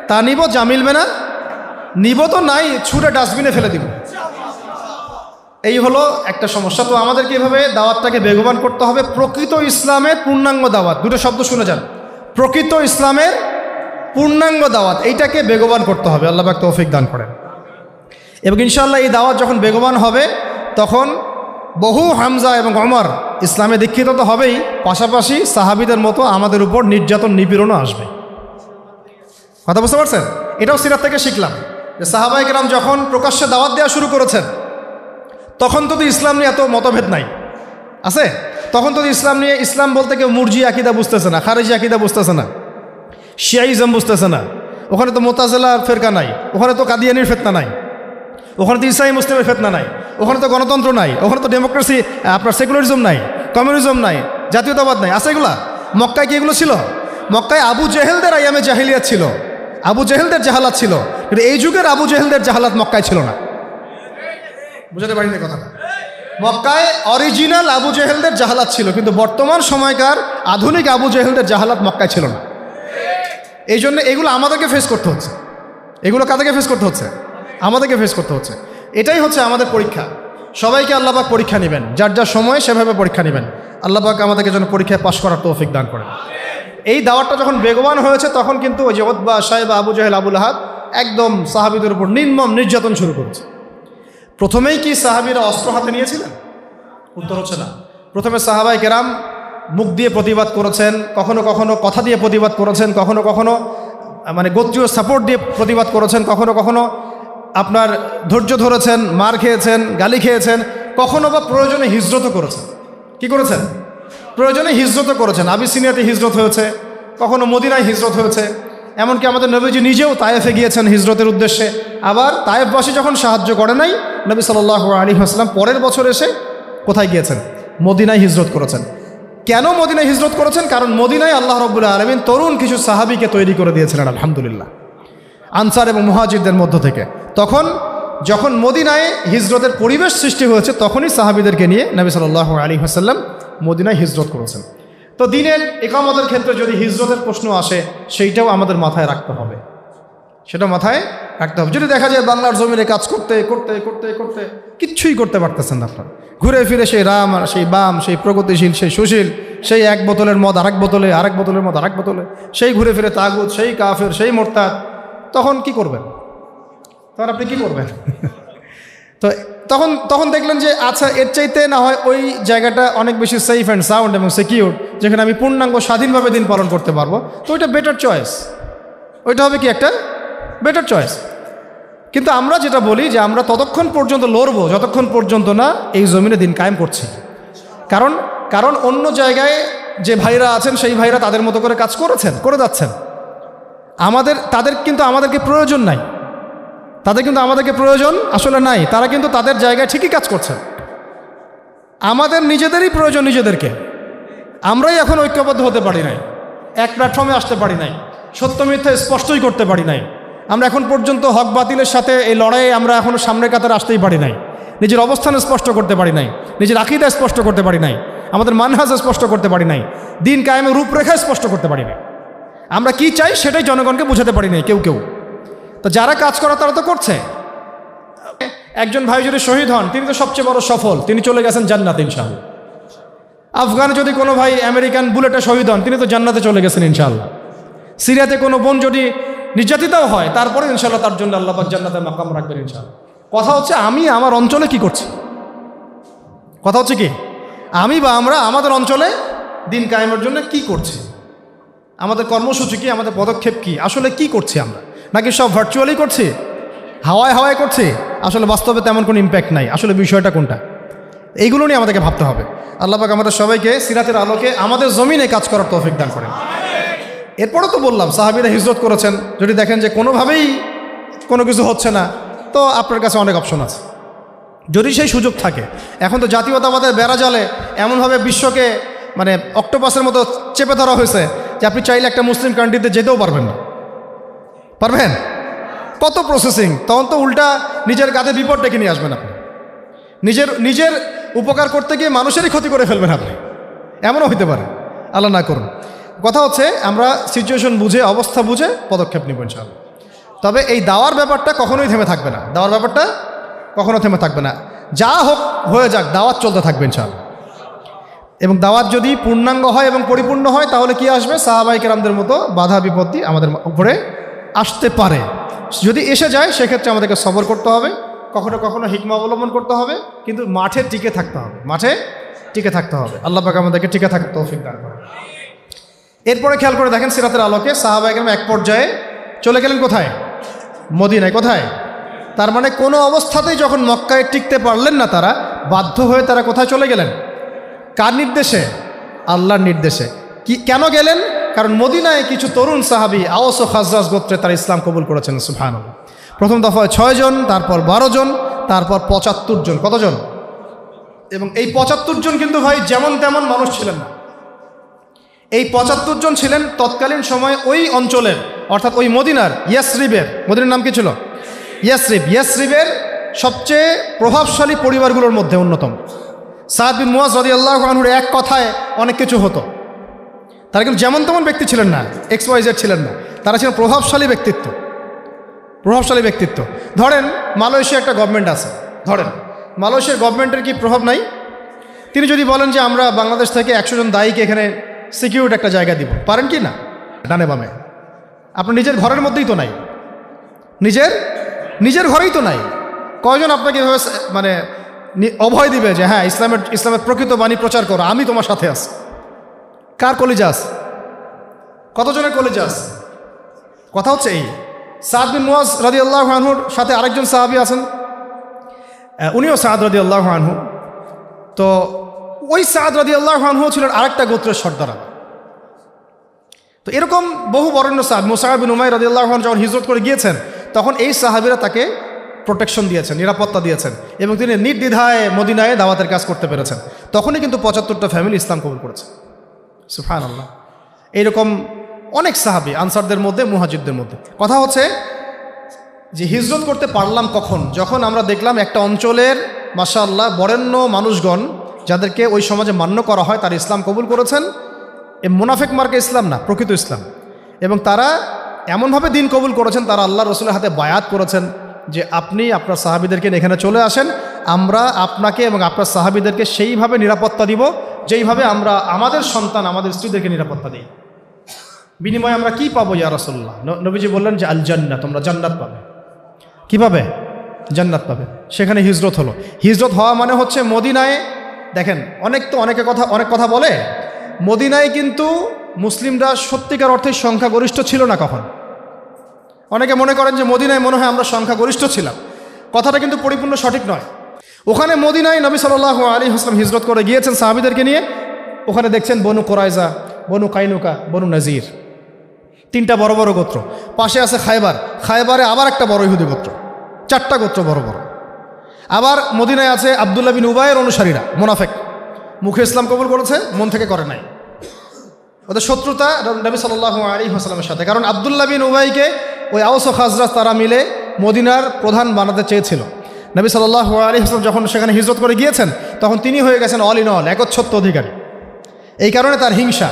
তা নিব, যা মিলবে না নিব তো নাই, ছুঁড়ে ডাস্টবিনে ফেলে দিব। এই হলো একটা সমস্যা। তো আমাদেরকে এভাবে দাওয়াতটাকে বেগবান করতে হবে। প্রকৃত ইসলামের পূর্ণাঙ্গ দাওয়াত, দুটো শব্দ শুনে যান, প্রকৃত ইসলামের পূর্ণাঙ্গ দাওয়াত, এইটাকে বেগবান করতে হবে। আল্লাহ পাক তৌফিক দান করেন। এবং ইনশাআল্লাহ এই দাওয়াত যখন বেগবান হবে, তখন বহু হামজা এবং ওমর ইসলামে দীক্ষিত তো হবেই, পাশাপাশি সাহাবীদের মতো আমাদের উপর নির্যাতন নিপীড়নও আসবে। কথা বুঝতে পারছেন? এটাও সিরাত থেকে শিখলাম যে সাহাবায়ে কেরাম যখন প্রকাশ্যে দাওয়াত দেওয়া শুরু করেছেন, তখন তো ইসলাম নিয়ে এত মতভেদ নাই, আছে? তখন তো ইসলাম নিয়ে, ইসলাম বলতে কেউ মুরজি আকিদা বুঝতেছে না, খারেজি আকিদা বুঝতেছে না, শিয়াইজম বুঝতেছে না। ওখানে তো মোতাজিলা ফেরকা নাই, ওখানে তো কাদিয়ানির ফিতনা নাই, ওখানে তো ঈসাই মুসলিমের ফিতনা নাই, ওখানে তো গণতন্ত্র নাই, ওখানে তো ডেমোক্রেসি, আপনার সেকুলারিজম নাই, কমিউনিজম নাই, জাতীয়তাবাদ নাই, আছে এগুলা? মক্কায় কি এগুলো ছিল? মক্কায় আবু জেহেলদের আইয়ামে জাহিলিয়াত ছিল, আবু জেহেলদের জাহালাত ছিল, কিন্তু এই যুগের আবু জেহেলদের জাহালাত মক্কায় ছিল না। বুঝতে পারিনি কথাটা? মক্কায় অরিজিনাল আবু জেহেলদের জাহালাত ছিল, কিন্তু বর্তমান সময়কার আধুনিক আবু জেহেলদের জাহালাত মক্কায় ছিল না। এই জন্য এগুলো আমাদেরকে ফেস করতে হচ্ছে। এগুলো কাদেরকে ফেস করতে হচ্ছে? আমাদেরকে ফেস করতে হচ্ছে। এটাই হচ্ছে আমাদের পরীক্ষা। সবাইকে আল্লাহ পাক পরীক্ষা নেবেন, যার যার সময় সেভাবে পরীক্ষা নেবেন। আল্লাহ পাক আমাদেরকে যেন পরীক্ষায় পাশ করার তৌফিক দান করেন। এই দাওয়াতটা যখন বেগবান হয়েছে, তখন কিন্তু ওই যে উতবা, সাইবা, আবু জেহেল, আবু লাহাব একদম সাহাবীদের উপর নির্মম নির্যাতন শুরু করেছে। প্রথমেই কি সাহাবীরা অস্ত্র হাতে নিয়েছিলেন? উত্তর হচ্ছে না। প্রথমে সাহাবায়ে কেরাম মুখ দিয়ে প্রতিবাদ করেছেন, কখনো কখনো কথা দিয়ে প্রতিবাদ করেছেন, কখনো কখনো মানে গোত্রীয় সাপোর্ট দিয়ে প্রতিবাদ করেছেন, কখনো কখনো আপনার ধৈর্য ধরেছেন, মার খেয়েছেন, গালি খেয়েছেন, কখনো বা প্রয়োজনে হিজরতও করেছেন। কি করেছেন? প্রয়োজনে হিজরতও করেছেন। আবিসিনিয়াতে হিজরত হয়েছে, কখনো মদিনায় হিজরত হয়েছে, এমনকি আমাদের নবীজি নিজেও তায়েফে গিয়েছেন হিজরতের উদ্দেশ্যে। আবার তায়েফবাসী যখন সাহায্য করে নাই, নবী সাল্লাল্লাহু আলাইহি ওয়াসাল্লাম পরের বছর এসে কোথায় গিয়েছেন? মদিনায় হিজরত করেছেন। কেন মদিনায় হিজরত করেছেন? কারণ মদিনায় আল্লাহ রাব্বুল আলামিন তরুণ কিছু সাহাবীকে তৈরি করে দিয়েছিলেন, আলহামদুলিল্লাহ, আনসার এবং মুহাজিরদের মধ্য থেকে। তখন যখন মদিনায় হিজরতের পরিবেশ সৃষ্টি হয়েছে, তখনই সাহাবীদেরকে নিয়ে নবী সাল্লাল্লাহু আলাইহি ওয়াসাল্লাম মদিনায় হিজরত করেছেন। তো দিনের ইকামতের ক্ষেত্রে যদি হিজরতের প্রশ্ন আসে, সেইটাও আমাদের মাথায় রাখতে হবে, সেটা মাথায় রাখতে হবে। যদি দেখা যায় বাংলার জমিনে কাজ করতে করতে করতে করতে কিচ্ছুই করতে পারতেছেন না আপনারা, ঘুরে ফিরে সেই রাম আর সেই বাম, সেই প্রগতিশীল, সেই সুশীল, সেই এক বোতলের মদ আরেক বোতলে, আরেক বোতলের মদ আরেক বোতলে, সেই ঘুরে ফিরে তাগুত, সেই কাফের, সেই মোরতাদ, তখন কি করবেন? তখন আপনি কি করবেন? তো তখন দেখলেন যে আচ্ছা, এর চাইতে না হয় ওই জায়গাটা অনেক বেশি সেফ অ্যান্ড সাউন্ড এবং সিকিউর, যেখানে আমি পূর্ণাঙ্গ স্বাধীনভাবে দিন পালন করতে পারবো, তো ওইটা বেটার চয়েস। ওইটা হবে কি একটা বেটার চয়েস। কিন্তু আমরা যেটা বলি যে আমরা ততক্ষণ পর্যন্ত লড়বো যতক্ষণ পর্যন্ত না এই জমিনে দিন কায়েম করছি। কারণ অন্য জায়গায় যে ভাইরা আছেন, সেই ভাইরা তাদের মতো করে কাজ করে যাচ্ছেন। তাদের কিন্তু আমাদেরকে প্রয়োজন নাই, তাদের কিন্তু আমাদেরকে প্রয়োজন আসলে নাই। তারা কিন্তু তাদের জায়গায় ঠিকই কাজ করছেন। আমাদের নিজেদেরই প্রয়োজন নিজেদেরকে। আমরাই এখন ঐক্যবদ্ধ হতে পারি নাই, এক প্ল্যাটফর্মে আসতে পারি নাই, সত্য মিথ্যা স্পষ্টই করতে পারি নাই। আমরা এখন পর্যন্ত হক বাতিলের সাথে এই লড়াইয়ে আমরা এখনও সামনের কাতারে আসতেই পারি নাই। নিজের অবস্থান স্পষ্ট করতে পারি নাই, নিজের আকীদা স্পষ্ট করতে পারি নাই, আমাদের মানহাজ স্পষ্ট করতে পারি নাই, দিন কায়েমের রূপরেখা স্পষ্ট করতে পারি নাই। আমরা কি চাই সেটাই জনগণকে বোঝাতে পারি নাই কেউ। তো যারা কাজ করা তারা তো করছে। একজন ভাই যদি শহীদ হন, তিনি তো সবচেয়ে বড় সফল, তিনি চলে গেছেন জান্নাতে ইনশাআল্লাহ। আফগানে যদি কোনো ভাই আমেরিকান বুলেটে শহীদ হন, তিনি তো জান্নাতে চলে গেছেন ইনশাআল্লাহ। সিরিয়াতে কোনো বোন যদি নির্যাতিতও হয়, তারপরে ইনশাআল্লাহ তার জন্য আল্লাহ পাক জান্নাতে মাকাম রাখবেন ইনশাআল্লাহ। কথা হচ্ছে আমি আমার অঞ্চলে কি করছি, কথা হচ্ছে কি আমি বা আমরা আমাদের অঞ্চলে দিন কায়েমের জন্য কি করছি, আমাদের কর্মসূচি কি, আমাদের পদক্ষেপ কি, আসলে কি করছি আমরা, নাকি সব ভার্চুয়ালি করছি, হাওয়ায় হাওয়ায় করছি, আসলে বাস্তবে তেমন কোনো ইম্প্যাক্ট নাই। আসলে বিষয়টা কোনটা, এইগুলো নিয়ে আমাদেরকে ভাবতে হবে। আল্লাহ পাক আমাদের সবাইকে সিরাতের আলোকে আমাদের জমিনে কাজ করার তৌফিক দান করেন। এরপরও তো বললাম সাহাবীরা হিজরত করেছেন। যদি দেখেন যে কোনোভাবেই কোনো কিছু হচ্ছে না, তো আপনার কাছে অনেক অপশন আছে, যদি সেই সুযোগ থাকে। এখন তো জাতীয়তাবাদের বেড়াজালে এমনভাবে বিশ্বকে মানে অক্টোপাসের মতো চেপে ধরা হয়েছে যে আপনি চাইলে একটা মুসলিম কান্ট্রিতে যেতেও পারবেন না। পারবেন? কত প্রসেসিং, তখন তো উল্টা নিজের কাঁধে বিপদ ডেকে নিয়ে আসবেন আপনি। নিজের উপকার করতে গিয়ে মানুষেরই ক্ষতি করে ফেলবেন আপনি, এমনও হইতে পারে, আল্লাহ না করুন। কথা হচ্ছে আমরা সিচুয়েশন বুঝে, অবস্থা বুঝে পদক্ষেপ নিব ইনশাআল্লাহ। তবে এই দাওয়ার ব্যাপারটা কখনোই থেমে থাকবে না, দাওয়ার ব্যাপারটা কখনো থেমে থাকবে না। যা হোক হয়ে যাক, দাওয়াত চলতে থাকবে ইনশাআল্লাহ। এবং দাওয়াত যদি পূর্ণাঙ্গ হয় এবং পরিপূর্ণ হয়, তাহলে কি আসবে? সাহাবায়ে কেরামদের মতো বাধা বিপত্তি আমাদের উপরে আসতে পারে। যদি এসে যায়, সেক্ষেত্রে আমাদেরকে সবর করতে হবে, কখনো কখনো হিকমা অবলম্বন করতে হবে, কিন্তু মাঠে টিকে থাকতে হবে, মাঠে টিকে থাকতে হবে। আল্লাহ পাক আমাদেরকে টিকে থাকতে তৌফিক দান করেন। এরপরে খেয়াল করে দেখেন সিরাতের আলোকে সাহাবায়ে কেরাম এক পর্যায়ে চলে গেলেন কোথায়? মদিনায়। কোথায়? তার মানে কোনো অবস্থাতেই যখন মক্কায় টিকতে পারলেন না তারা, বাধ্য হয়ে তারা কোথায় চলে গেলেন? কার নির্দেশে? আল্লাহর নির্দেশে। কেন গেলেন? কারণ মদিনায় কিছু তরুণ সাহাবী আওস ও খাজরাজ গোত্রে তারা ইসলাম কবুল করেছেন। সুবহানাল্লাহ। প্রথম দফায় 6 জন, তারপর 12 জন, তারপর ৭৫ জন। কতজন? এবং এই ৭৫ জন কিন্তু ভাই যেমন তেমন মানুষ ছিলেন না। এই ৭৫ জন ছিলেন তৎকালীন সময়ে ওই অঞ্চলের, অর্থাৎ ওই মদিনার ইয়াসরিবের, মদিনার নাম কি ছিল? ইয়াসরিবের সবচেয়ে প্রভাবশালী পরিবারগুলোর মধ্যে অন্যতম। সাদ বিন মুয়াজ রাদিয়াল্লাহু আনহুর এক কথায় অনেক কিছু হতো। তারা কিন্তু যেমন তেমন ব্যক্তি ছিলেন না, XYZ ছিলেন না, তারা ছিলেন প্রভাবশালী ব্যক্তিত্ব। ধরেন মালয়েশিয়া একটা গভর্নমেন্ট আছে, ধরেন মালয়েশিয়ার গভর্নমেন্টের কি প্রভাব নাই? তিনি যদি বলেন যে আমরা বাংলাদেশ থেকে 100 জন দায়ীকে এখানে সিকিউরিটি একটা জায়গা দিব, পারেন কি না? ডানে বামে আপনার নিজের ঘরের মধ্যেই তো নাই, নিজের ঘরেই তো নাই। কয়জন আপনাকে এভাবে মানে অভয় দিবে যে হ্যাঁ ইসলামের প্রকৃত বাণী প্রচার করো, আমি তোমার সাথে আছি? কার কলিজা আছে? কতজনের কলিজা আছে? কথা হচ্ছে এই, সাদ বিন মুয়াজ রাদিয়াল্লাহু আনহুর সাথে আরেকজন সাহাবী আছেন, উনিও সাদ রাদিয়াল্লাহু আনহু। তো ওই সাদ রাদিয়াল্লাহু আনহু ছিলেন আরেকটা গোত্রের সর্দার। তো এরকম বহু বরেণ্য সাহাবী, মুসআব বিন উমাইর রাদিয়াল্লাহু আনহু যখন হিজরত করে গিয়েছেন, তখন এই সাহাবীরা তাকে প্রোটেকশন দিয়েছেন, নিরাপত্তা দিয়েছেন, এবং তিনি নির্দ্বিধায় মদিনায় দাওয়াতের কাজ করতে পেরেছেন। তখনই কিন্তু ৭৫টা ফ্যামিলি ইসলাম কবুল করেছে। সুবহানাল্লাহ। এইরকম অনেক সাহাবী আনসারদের মধ্যে, মুহাজিরদের মধ্যে। কথা হচ্ছে যে হিজরত করতে পারলাম কখন? যখন আমরা দেখলাম একটা অঞ্চলের মাশাআল্লাহ বরেণ্য মানুষগণ, যাদেরকে ওই সমাজে মান্য করা হয়, তারা ইসলাম কবুল করেছেন। এ মুনাফিক মার্কা ইসলাম না, প্রকৃত ইসলাম। এবং তারা এমনভাবে দিন কবুল করেছেন, তারা আল্লাহ রসুলের হাতে বায়াত করেছেন যে আপনি আপনার সাহাবীদেরকে এখানে চলে আসেন, আমরা আপনাকে এবং আপনার সাহাবীদেরকে সেইভাবে নিরাপত্তা দিব যেইভাবে আমরা আমাদের সন্তান, আমাদের স্ত্রীদেরকে নিরাপত্তা দিই। বিনিময়ে আমরা কি পাবো ইয়া রাসূলুল্লাহ? নবীজি বললেন যে আল জান্নাহ, তোমরা জান্নাত পাবে। কি পাবে? জান্নাত পাবে। সেখানে হিজরত হলো। হিজরত হওয়া মানে হচ্ছে মদিনায়, দেখেন অনেক কথা বলে, মদিনায় কিন্তু মুসলিমরা সত্যিকার অর্থে সংখ্যাগরিষ্ঠ ছিল না কখন। অনেকে মনে করেন যে মদিনায় মনে হয় আমরা সংখ্যাগরিষ্ঠ ছিলাম, কথাটা কিন্তু পরিপূর্ণ সঠিক নয়। ওখানে মদিনায় নবী সাল্লাল্লাহু আলাইহি ওয়াসাল্লাম হিজরত করে গিয়েছেন সাহাবীদেরকে নিয়ে। ওখানে দেখছেন বনু কুরাইজা, বনু কাইনুকা, বনু নাজির, 3টা বড় বড় গোত্র। পাশে আছে খায়বারে আবার একটা বড় ইহুদি গোত্র, 4টা গোত্র বড় বড়। আবার মদিনায় আছে আব্দুল্লাহ বিন উবাইয়ের অনুসারীরা, মুনাফিক, মুখে ইসলাম কবুল করেছে, মন থেকে করে নাই। ওদের শত্রুতা নবী সাল্লাল্লাহু আলাইহি ওয়াসাল্লামের সাথে, কারণ আব্দুল্লাহ বিন উবাইকে ওই আওস ও খাজরাজ তারা মিলে মদিনার প্রধান বানাতে চেয়েছিল। নবী সাল্লাল্লাহু আলাইহি ওয়াসাল্লাম যখন সেখানে হিজরত করে গিয়েছেন, তখন তিনি হয়ে গেছেন অল ইন অল, একচ্ছত্ব অধিকারী। এই কারণে তার হিংসা,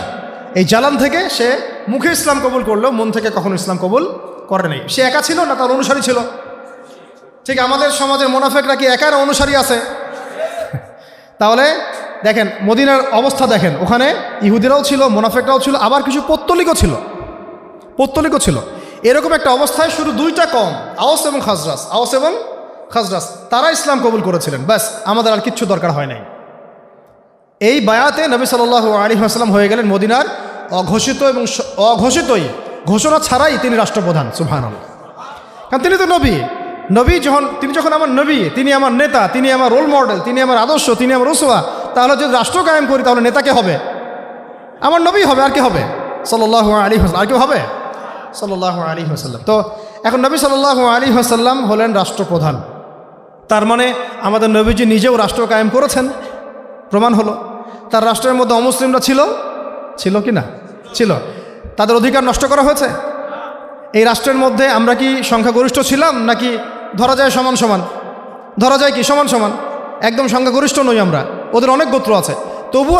এই জ্বালান থেকে সে মুখে ইসলাম কবুল করলেও মন থেকে কখনো ইসলাম কবুল করে নাই। সে একা ছিল না, তার অনুসারী ছিল। ঠিক আমাদের সমাজের মুনাফিকরা কি একার অনুসারী আছে? তাহলে দেখেন মদিনার অবস্থা দেখেন, ওখানে ইহুদিরাও ছিল, মুনাফিকরাও ছিল, আবার কিছু পৌত্তলিকও ছিল। এরকম একটা অবস্থায় শুধু 2টা কম, আওস এবং খাজরাজ, তারা ইসলাম কবুল করেছিলেন। ব্যাস, আমাদের আর কিচ্ছু দরকার হয় নাই। এই বায়াতে নবী সাল্লাল্লাহু আলাইহি ওয়াসাল্লাম হয়ে গেলেন মদিনার অঘোষিত এবং ঘোষণা ছাড়াই তিনি রাষ্ট্রপ্রধান। সুবহানাল্লাহ। কারণ তিনি তো নবী তিনি যখন আমার নবী, তিনি আমার নেতা, তিনি আমার রোল মডেল, তিনি আমার আদর্শ, তিনি আমার উসওয়া, তাহলে যদি রাষ্ট্র কায়েম করি তাহলে নেতা কে হবে? আমার নবী হবে। আর কে হবে? সাল্লাল্লাহু আলাইহি ওয়াসাল্লাম। আর কেউ হবে? সাল্লাল্লাহু আলাইহি ওয়াসাল্লাম। তো এখন নবী সাল্লাল্লাহু আলাইহি ওয়াসাল্লাম হলেন রাষ্ট্রপ্রধান। তার মানে আমাদের নবীজি নিজেও রাষ্ট্র কায়েম করেছেন, প্রমাণ হলো। তার রাষ্ট্রের মধ্যে অমুসলিমরা ছিল কি না? ছিল। তাদের অধিকার নষ্ট করা হয়েছে? এই রাষ্ট্রের মধ্যে আমরা কি সংখ্যাগরিষ্ঠ ছিলাম, নাকি ধরা যায় সমান? ধরা যায় কি সমান? একদম সংখ্যাগরিষ্ঠ নই আমরা, ওদের অনেক গোত্র আছে। তবু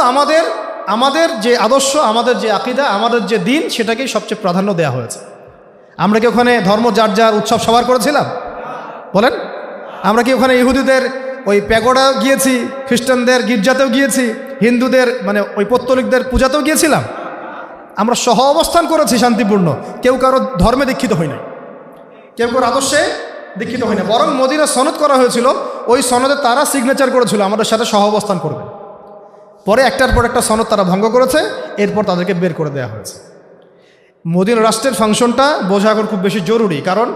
আমাদের যে আদর্শ, আমাদের যে আকীদা, আমাদের যে দিন, সেটাকেই সবচেয়ে প্রাধান্য দেওয়া হয়েছে। আমরা কি ওখানে ধর্ম যার উৎসব সবার করেছিলাম? বলেন, আমরা কি ওখানে ইহুদিদের ওই প্যাগোডা গিয়েছি, খ্রিস্টানদের গির্জাতেও গিয়েছি, হিন্দুদের মানে ওই পৌত্তলিকদের পূজাতেও গিয়েছিলাম? আমরা সহ অবস্থান করেছি শান্তিপূর্ণ, কেউ কারো ধর্মে দীক্ষিত হই নাই, কেউ কারো আদর্শে দীক্ষিত হয় না। বরং মদিনা সনদ করা হয়েছিল, ওই সনদে তারা সিগনেচার করেছিল আমাদের সাথে সহ অবস্থান করবে। পরে একটার পর একটা সনদ তারা ভঙ্গ করেছে, এরপর তাদেরকে বের করে দেওয়া হয়েছে। মদিনা রাষ্ট্রের ফাংশনটা বোঝা এখন খুব বেশি জরুরি, কারণ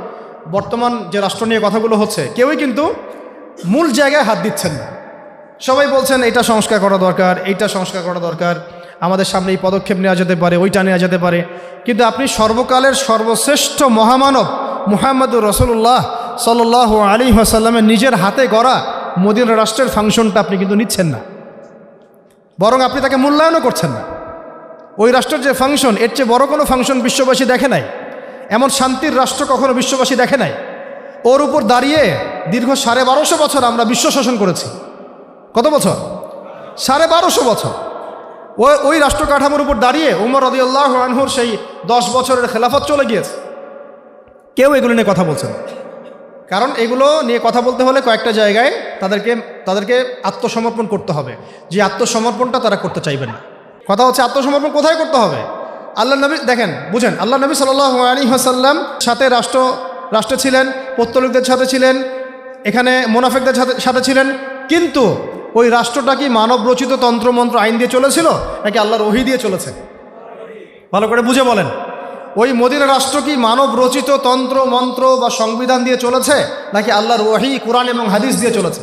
বর্তমান যে রাষ্ট্র নিয়ে কথাগুলো হচ্ছে, কেউই কিন্তু মূল জায়গায় হাত দিচ্ছেন না। সবাই বলছেন এটা সংস্কার করা দরকার, এইটা সংস্কার করা দরকার, আমাদের সামনে এই পদক্ষেপ নেওয়া যেতে পারে, ওইটা নেওয়া যেতে পারে। কিন্তু আপনি সর্বকালের সর্বশ্রেষ্ঠ মহামানব মুহাম্মদুর রাসূলুল্লাহ সাল্লাল্লাহু আলাইহি ওয়াসাল্লামের নিজের হাতে গড়া মদিনা রাষ্ট্রের ফাংশনটা আপনি কিন্তু নিচ্ছেন না, বরং আপনি তাকে মূল্যায়নও করছেন না। ওই রাষ্ট্রের যে ফাংশন, এর চেয়ে বড় কোনো ফাংশন বিশ্ববাসী দেখে নাই, এমন শান্তির রাষ্ট্র কখনো বিশ্ববাসী দেখে নাই। ওর উপর দাঁড়িয়ে দীর্ঘ 1250 বছর আমরা বিশ্ব শাসন করেছি। কত বছর? 1250 বছর। ওই রাষ্ট্র কাঠামোর উপর দাঁড়িয়ে উমর রাদিয়াল্লাহু আনহুর সেই 10 বছরের খেলাফত চলে গিয়েছে। কেউ এগুলো নিয়ে কথা বলছে না, কারণ এগুলো নিয়ে কথা বলতে হলে কয়েকটা জায়গায় তাদেরকে আত্মসমর্পণ করতে হবে, যে আত্মসমর্পণটা তারা করতে চাইবেন না। কথা হচ্ছে আত্মসমর্পণ কোথায় করতে হবে? আল্লাহ নবী দেখেন, বুঝেন, আল্লাহ নবী সাল্লাল্লাহু আলাইহি ওয়াসাল্লাম সাথে রাষ্ট্রে ছিলেন, পৌত্তলিকদের সাথে ছিলেন, এখানে মুনাফিকদের সাথে ছিলেন, কিন্তু ওই রাষ্ট্রটা কি মানব রচিত তন্ত্রমন্ত্র আইন দিয়ে চলেছিল নাকি আল্লাহর ওহী দিয়ে চলেছে? ভালো করে বুঝে বলেন। ওই মদিনা রাষ্ট্র কি মানব রচিত তন্ত্র মন্ত্র বা সংবিধান দিয়ে চলেছে নাকি আল্লাহর ওহী, কোরআন এবং হাদিস দিয়ে চলেছে?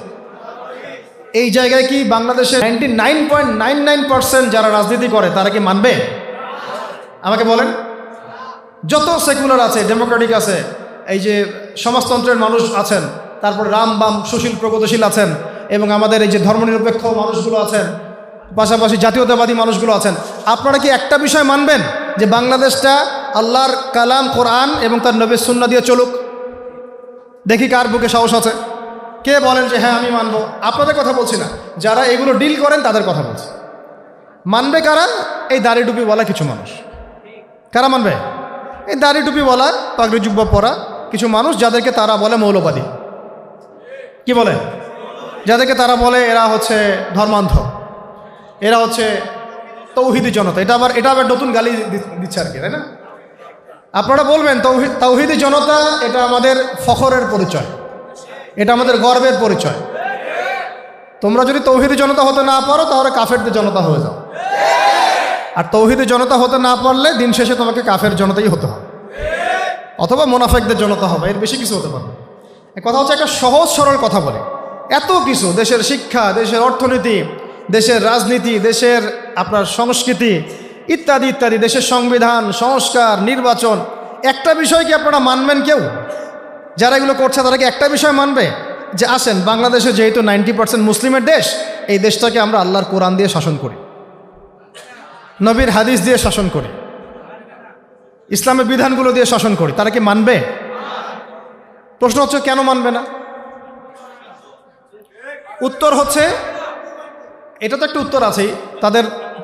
এই জায়গায় কি বাংলাদেশের 99.99% যারা রাজনীতি করে তারা কি মানবে? আমাকে বলেন। যত সেকুলার আছে, ডেমোক্রেটিক আছে, এই যে সমাজতন্ত্রের মানুষ আছেন, তারপর রাম বাম সুশীল প্রগতিশীল আছেন, এবং আমাদের এই যে ধর্মনিরপেক্ষ মানুষগুলো আছেন, পাশাপাশি জাতীয়তাবাদী মানুষগুলো আছেন, আপনারা কি একটা বিষয় মানবেন যে বাংলাদেশটা আল্লাহর কালাম কোরআন এবং তার নবীর সুন্নাহ দিয়ে চলুক? দেখি কার বুকে সাহস আছে, কে বলেন যে হ্যাঁ আমি মানব। আপনাদের কথা বলছি না, যারা এগুলো ডিল করেন তাদের কথা বলছি। মানবে কারা? এই দাড়ি টুপিওয়ালা কিছু মানুষ। কারা মানবে? এই দাড়ি টুপিওয়ালা, পাগড়ি জুব্বা পরা কিছু মানুষ, যাদেরকে তারা বলে মৌলবাদী। কি বলে? যাদেরকে তারা বলে এরা হচ্ছে ধর্মান্ধ, এরা হচ্ছে তৌহিদি জনতা। এটা আবার নতুন গালি দিচ্ছে আর কি, তাই না? আপনারা বলবেন তৌহিদি জনতা এটা আমাদের ফখরের পরিচয়, এটা আমাদের গর্বের পরিচয়। তোমরা যদি তৌহিদি জনতা হতে না পারো তাহলে কাফেরদের জনতা হয়ে যাও, আর তৌহিদি জনতা হতে না পারলে দিন শেষে তোমাকে কাফের জনতাই হতে হবে, অথবা মুনাফিকদের জনতা হবে, এর বেশি কিছু হতে পারবে। এই কথা হচ্ছে একটা সহজ সরল কথা বলে এত কিছু, দেশের শিক্ষা, দেশের অর্থনীতি, দেশের রাজনীতি, দেশের আপনার সংস্কৃতি ইত্যাদি ইত্যাদি, দেশের সংবিধান, সংস্কার, নির্বাচন, একটা বিষয় কি আপনারা মানবেন? কেউ যারা এগুলো করছে তারা কি একটা বিষয় মানবে যে আসেন বাংলাদেশে যেহেতু 90% মুসলিমের দেশ, এই দেশটাকে আমরা আল্লাহর কোরআন দিয়ে শাসন করি, নবীর হাদিস দিয়ে শাসন করি, ইসলামের বিধানগুলো দিয়ে শাসন করি, তারা কি মানবে? প্রশ্ন হচ্ছে কেন মানবে না? উত্তর হচ্ছে, এটা তো একটা উত্তর আছেই,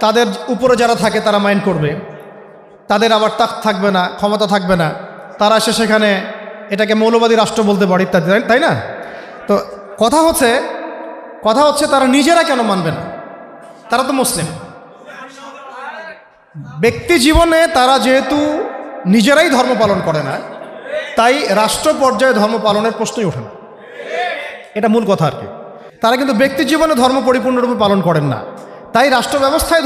তাদের উপরে যারা থাকে তারা মাইন্ড করবে, তাদের আবার তাকত থাকবে না, ক্ষমতা থাকবে না, তারা এসে সেখানে এটাকে মৌলবাদী রাষ্ট্র বলতে পারে ইত্যাদি, তাই না? তো কথা হচ্ছে তারা নিজেরা কেন মানবে না? তারা তো মুসলিম। ব্যক্তি জীবনে তারা যেহেতু নিজেরাই ধর্ম পালন করে না, তাই রাষ্ট্র পর্যায়ে ধর্ম পালনের প্রশ্নই ওঠে না। এটা মূল কথা আর কি। তারা কিন্তু ব্যক্তি জীবনে ধর্ম পরিপূর্ণরূপে পালন করেন না, তাই রাষ্ট্র ব্যবস্থায়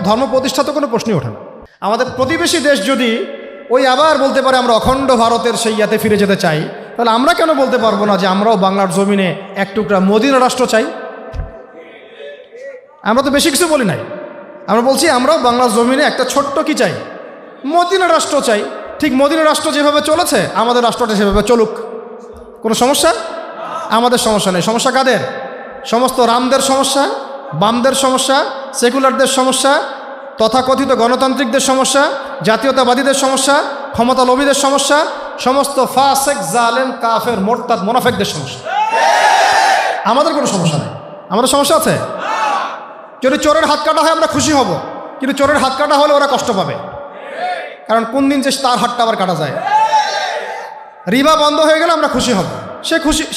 ধর্ম প্রতিষ্ঠা তো কোনো প্রশ্নই ওঠে না। আমাদের প্রতিবেশী দেশ যদি ওই আবার বলতে পারে আমরা অখণ্ড ভারতের সেই ইয়াতে ফিরে যেতে চাই, তাহলে আমরা কেন বলতে পারবো না যে আমরাও বাংলার জমিনে এক টুকরা মদিনা রাষ্ট্র চাই? আমরা তো বেশি কিছু বলি নাই, আমরা বলছি আমরাও বাংলার জমিনে একটা ছোট্ট কি চাই, মদিনা রাষ্ট্র চাই। ঠিক মদিনা রাষ্ট্র যেভাবে চলেছে আমাদের রাষ্ট্রটা সেভাবে চলুক। কোনো সমস্যা? আমাদের সমস্যা নেই। সমস্যা কাদের? সমস্ত রামদের সমস্যা, বামদের সমস্যা, সেকুলারদের সমস্যা, তথাকথিত গণতান্ত্রিকদের সমস্যা, জাতীয়তাবাদীদের সমস্যা, ক্ষমতা লোভীদের সমস্যা, সমস্ত ফাসেক, জালেম, কাফের, মোরতাদ, মুনাফিকদের সমস্যা। আমাদের কোনো সমস্যা নেই। আমাদের সমস্যা আছে? যদি চোরের হাত কাটা হয় আমরা খুশি হব, কিন্তু চোরের হাত কাটা হলে ওরা কষ্ট পাবে, কারণ কোন দিন যে তার হাতটা আবার কাটা যায়। রিবা বন্ধ হয়ে গেলে আমরা খুশি হব,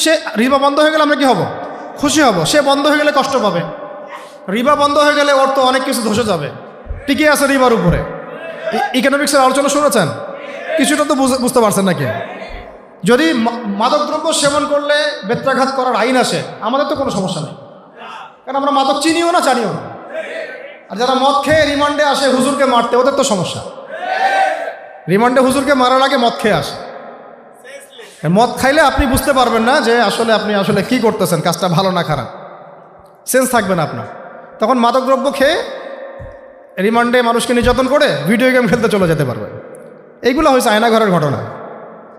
সে রিবা বন্ধ হয়ে গেলে আমরা কি হব? খুশি হব। সে বন্ধ হয়ে গেলে কষ্ট পাবে। রিবা বন্ধ হয়ে গেলে ওর তো অনেক কিছু ধসে যাবে। টিকে আছে রিবার উপরে। ইকোনমিক্সের আলোচনা শুনেছেন? কিছুটা তো বুঝতে পারছেন নাকি? যদি মাদকদ্রব্য সেবন করলে বেত্রাঘাত করার আইন আসে, আমাদের তো কোনো সমস্যা নেই, কারণ আমরা মাদক চিনিও না, জানিও না। আর যারা মদ খেয়ে রিমান্ডে আসে হুজুরকে মারতে, ওদের তো সমস্যা। রিমান্ডে হুজুরকে মারার আগে মদ খেয়ে আসে। মদ খাইলে আপনি বুঝতে পারবেন না যে আপনি আসলে কি করতেছেন, কাজটা ভালো না খারাপ, সেন্স থাকবে না আপনার। তখন মাদকদ্রব্য খেয়ে রিমান্ডে মানুষকে নির্যাতন করে ভিডিও গেম খেলতে চলে যেতে পারবেন। এইগুলো হয়েছে আয়নাঘরের ঘটনা।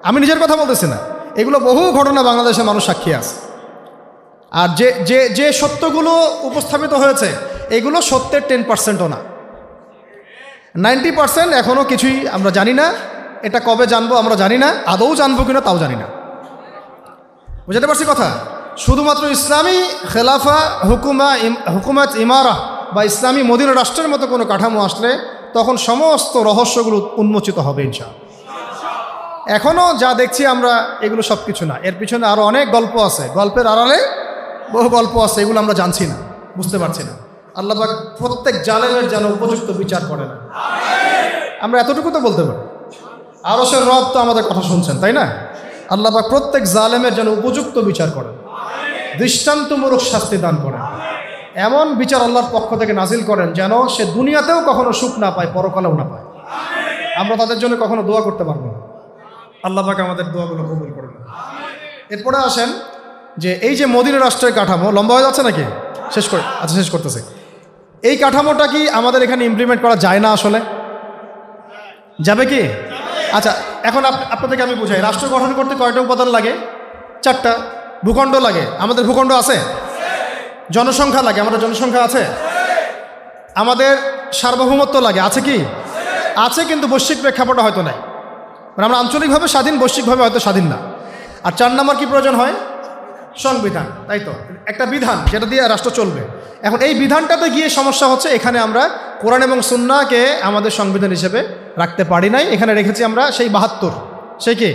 আমি নিজের কথা বলতেছি না, এগুলো বহু ঘটনা বাংলাদেশের মানুষ সাক্ষী আছে। আর যে যে যে সত্যগুলো উপস্থাপিত হয়েছে এগুলো সত্যের 10%ও না, 90% এখনও কিছুই আমরা জানি না। এটা কবে জানবো আমরা জানি না, আদৌ জানবো কিনা তাও জানি না। বুঝতে পারছি কথা? শুধুমাত্র ইসলামী খেলাফা হুকুমাত ইমারা বা ইসলামী মদিনা রাষ্ট্রের মতো কোনো কাঠামো আসলে তখন সমস্ত রহস্যগুলো উন্মোচিত হবে ইনশাআল্লাহ। এখনও যা দেখছি আমরা এগুলো সব কিছু না, এর পিছনে আরও অনেক গল্প আছে, গল্পের আড়ালে বহু গল্প আছে, এগুলো আমরা জানছি না, বুঝতে পারছি না। আল্লাহ পাক প্রত্যেক জালেমের যেন উপযুক্ত বিচার করে না, আমরা এতটুকু তো বলতে পারি। আরশের রব তো আমাদের কথা শুনছেন, তাই না? আল্লাহ পাক প্রত্যেক জালেমের যেন উপযুক্ত বিচার করেন, দৃষ্টান্তমূলক শাস্তি দান করেন, এমন বিচার আল্লাহর পক্ষ থেকে নাজিল করেন যেন সে দুনিয়াতেও কখনো সুখ না পায়, পরকালেও না পায়। আমরা তাদের জন্য কখনো দোয়া করতে পারবো না। আল্লাহ পাক আমাদের দোয়াগুলো কবুল করুন। এরপরে আসেন যে এই যে মদিনা রাষ্ট্রের কাঠামো, লম্বা হয়ে যাচ্ছে নাকি? শেষ করতেছে। এই কাঠামোটা কি আমাদের এখানে ইমপ্লিমেন্ট করা যায় না? আসলে যাবে কি? আচ্ছা, এখন আপনাদেরকে আমি বুঝাই, রাষ্ট্র গঠন করতে কয়টা উপাদান লাগে? 4টা। ভূখণ্ড লাগে, আমাদের ভূখণ্ড আছে। জনসংখ্যা লাগে, আমাদের জনসংখ্যা আছে। আমাদের সার্বভৌমত্ব লাগে, আছে কি? আছে, কিন্তু বৈশ্বিক প্রেক্ষাপটে হয়তো নাই। মানে আমরা আঞ্চলিকভাবে স্বাধীন, বৈশ্বিকভাবে হয়তো স্বাধীন না। আর 4 নম্বর কি প্রয়োজন হয়? সংবিধান, তাই তো? একটা বিধান যেটা দিয়ে রাষ্ট্র চলবে। এখন এই বিধানটাতে গিয়ে সমস্যা হচ্ছে, এখানে আমরা কোরআন এবং সুন্নাহকে আমাদের সংবিধান হিসেবে রাখতে পারি নাই। এখানে রেখেছি আমরা সেই 72, সেই কি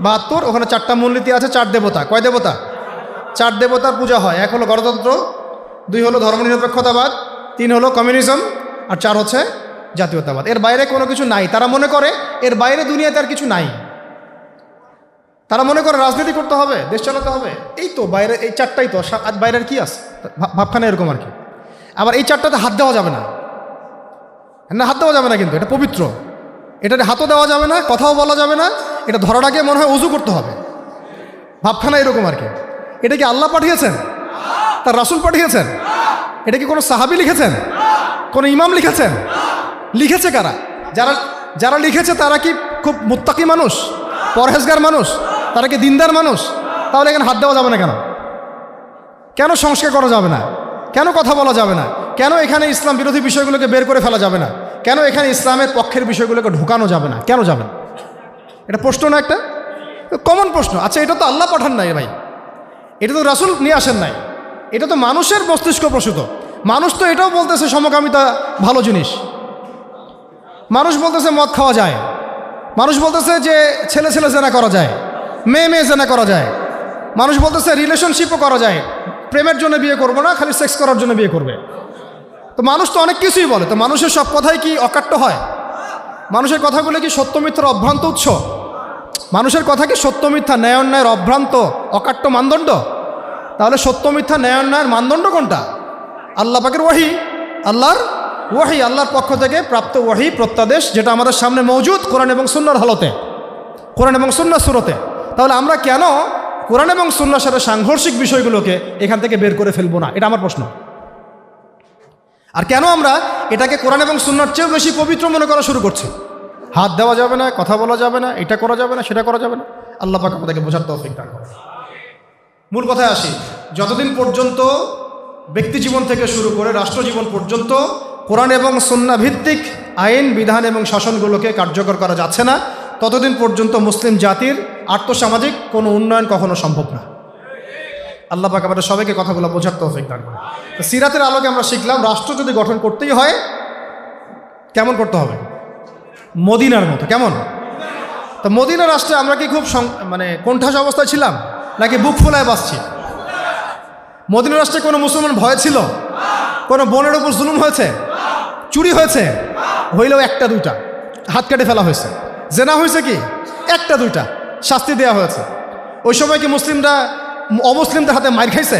72, ওখানে 4টা মূলনীতি আছে, 4 দেবতা। কয় দেবতা? 4 দেবতার পূজা হয়। 1 হলো গণতন্ত্র, 2 হলো ধর্মনিরপেক্ষতাবাদ, 3 হলো কমিউনিজম, আর 4 হচ্ছে জাতীয়তাবাদ। এর বাইরে কোনো কিছু নাই। তারা মনে করে এর বাইরে দুনিয়াতে আর কিছু নাই। তারা মনে করে রাজনীতি করতে হবে, দেশ চালাতে হবে, এই তো বাইরে এই 4টাই তো, আজ বাইরের কি আছে? ভাবখানে এরকম আর কি। আবার এই 4টাতে হাত দেওয়া যাবে না, হাত দেওয়া যাবে না, কিন্তু এটা পবিত্র। এটাতে হাতও দেওয়া যাবে না, কথাও বলা যাবে না। এটা ধরার আগে মনে হয় উজু করতে হবে। ভাবখানা এরকম আর কি। এটা কি আল্লাহ পাঠিয়েছেন? তার রাসূল পাঠিয়েছেন? এটা কি কোনো সাহাবী লিখেছেন? কোনো ইমাম লিখেছেন? লিখেছে কারা? যারা লিখেছে তারা কি খুব মুত্তাকি মানুষ, পরহেজগার মানুষ? তারা কি দিনদার মানুষ? তাহলে এখানে হাত দেওয়া যাবে না কেন? কেন সংস্কার করা যাবে না? কেন কথা বলা যাবে না? কেন এখানে ইসলাম বিরোধী বিষয়গুলোকে বের করে ফেলা যাবে না? কেন এখানে ইসলামের পক্ষের বিষয়গুলোকে ঢুকানো যাবে না? কেন যাবে না? এটা প্রশ্ন না, একটা কমন প্রশ্ন। আচ্ছা, এটা তো আল্লাহ পাঠান নাই ভাই, এটা তো রাসূল নিয়ে আসেন নাই, এটা তো মানুষের মস্তিষ্ক প্রসূত। মানুষ তো এটাও বলতেছে সমকামিতা ভালো জিনিস, মানুষ বলতেছে মদ খাওয়া যায়, মানুষ বলতেছে যে ছেলে ছেলে জেনা করা যায়, মেয়ে মেয়ে জেনা করা যায়, মানুষ বলতেছে রিলেশনশিপও করা যায়, প্রেমের জন্য বিয়ে করবো না, খালি সেক্স করার জন্য বিয়ে করবে। তো মানুষ তো অনেক কিছুই বলে। তো মানুষের সব কথাই কি অকাট্য হয়? মানুষের কথাগুলো কি সত্য মিথ্যার অভ্রান্ত উৎস? মানুষের কথা কি সত্য মিথ্যা, ন্যায় অন্যায়ের অভ্রান্ত অকাট্য মানদণ্ড? তাহলে সত্য মিথ্যা, ন্যায় অন্যায়ের মানদণ্ড কোনটা? আল্লাহ পাকের ওয়াহি, আল্লাহর ওয়াহি, আল্লাহর পক্ষ থেকে প্রাপ্ত ওয়াহি প্রত্যাদেশ, যেটা আমাদের সামনে মৌজুদ কোরআন এবং সুন্নাহর হালতে, কোরআন এবং সুন্নাহ সুরতে। তাহলে আমরা কেন কোরআন এবং সুন্নাহর সাথে সাংঘর্ষিক বিষয়গুলোকে এখান থেকে বের করে ফেলবো না? এটা আমার প্রশ্ন। আর কেন আমরা এটাকে কোরআন এবং সুন্নাহর চেয়েও বেশি পবিত্র মনে করা শুরু করছি? হাত দেওয়া যাবে না, কথা বলা যাবে না, এটা করা যাবে না, সেটা করা যাবে না। আল্লাহ পাক আমাদেরকে বোঝার তৌফিক দান করেন। মূল কথায় আসি, যতদিন পর্যন্ত ব্যক্তি জীবন থেকে শুরু করে রাষ্ট্র জীবন পর্যন্ত কোরআন এবং সুন্নাহ ভিত্তিক আইন বিধান এবং শাসনগুলোকে কার্যকর করা যাচ্ছে না, ততদিন পর্যন্ত মুসলিম জাতির আর্থসামাজিক কোনো উন্নয়ন কখনো সম্ভব না। আল্লাহ পাক আমাদের সবাইকে কথাগুলো বোঝার তৌফিক দান করেন। তো সিরাতের আলোকে আমরা শিখলাম, রাষ্ট্র যদি গঠন করতেই হয় কেমন করতে হবে? মদিনার মতো। কেমন? তো মদিনা রাষ্ট্রে আমরা কি খুব কোণঠাসা অবস্থায় ছিলাম, নাকি বুক ফুলায় বাঁচছি? মদিনা রাষ্ট্রে কোনো মুসলমান ভয় ছিল? কোনো বোনের উপর জুলুম হয়েছে? চুরি হয়েছে? হইলেও 1-2টা, হাত কেটে ফেলা হয়েছে। জেনা হয়েছে কি? 1-2টা, শাস্তি দেওয়া হয়েছে। ওই সময় কি মুসলিমরা অমুসলিমদের হাতে মার খাইছে?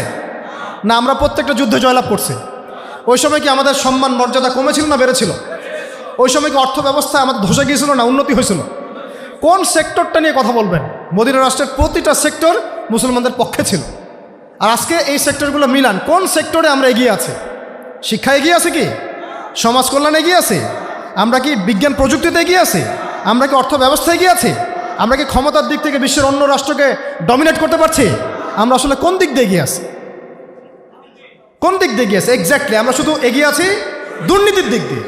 না, আমরা প্রত্যেকটা যুদ্ধে জয়লাভ করছি। ওই সময় কি আমাদের সম্মান মর্যাদা কমেছিল না বেড়েছিল? ওই সময় কি অর্থ ব্যবস্থা আমাদের ধসে গিয়েছিল না উন্নতি হয়েছিল? কোন সেক্টরটা নিয়ে কথা বলবেন? মদিনা রাষ্ট্রের প্রতিটা সেক্টর মুসলমানদের পক্ষে ছিল। আর আজকে এই সেক্টরগুলো মিলান, কোন সেক্টরে আমরা এগিয়ে আছি? শিক্ষা এগিয়ে আছে কি? সমাজ কল্যাণ এগিয়ে আছে? আমরা কি বিজ্ঞান প্রযুক্তিতে এগিয়ে আছি? আমরা কি অর্থ ব্যবস্থা এগিয়ে আছি? আমরা কি ক্ষমতার দিক থেকে বিশ্বের অন্য রাষ্ট্রকে ডমিনেট করতে পারছি? আমরা আসলে কোন দিক দিয়ে এগিয়ে আছি? কোন দিক দিয়ে এগিয়ে আছি? এক্স্যাক্টলি আমরা শুধু এগিয়ে আছি দুর্নীতির দিক দিয়ে,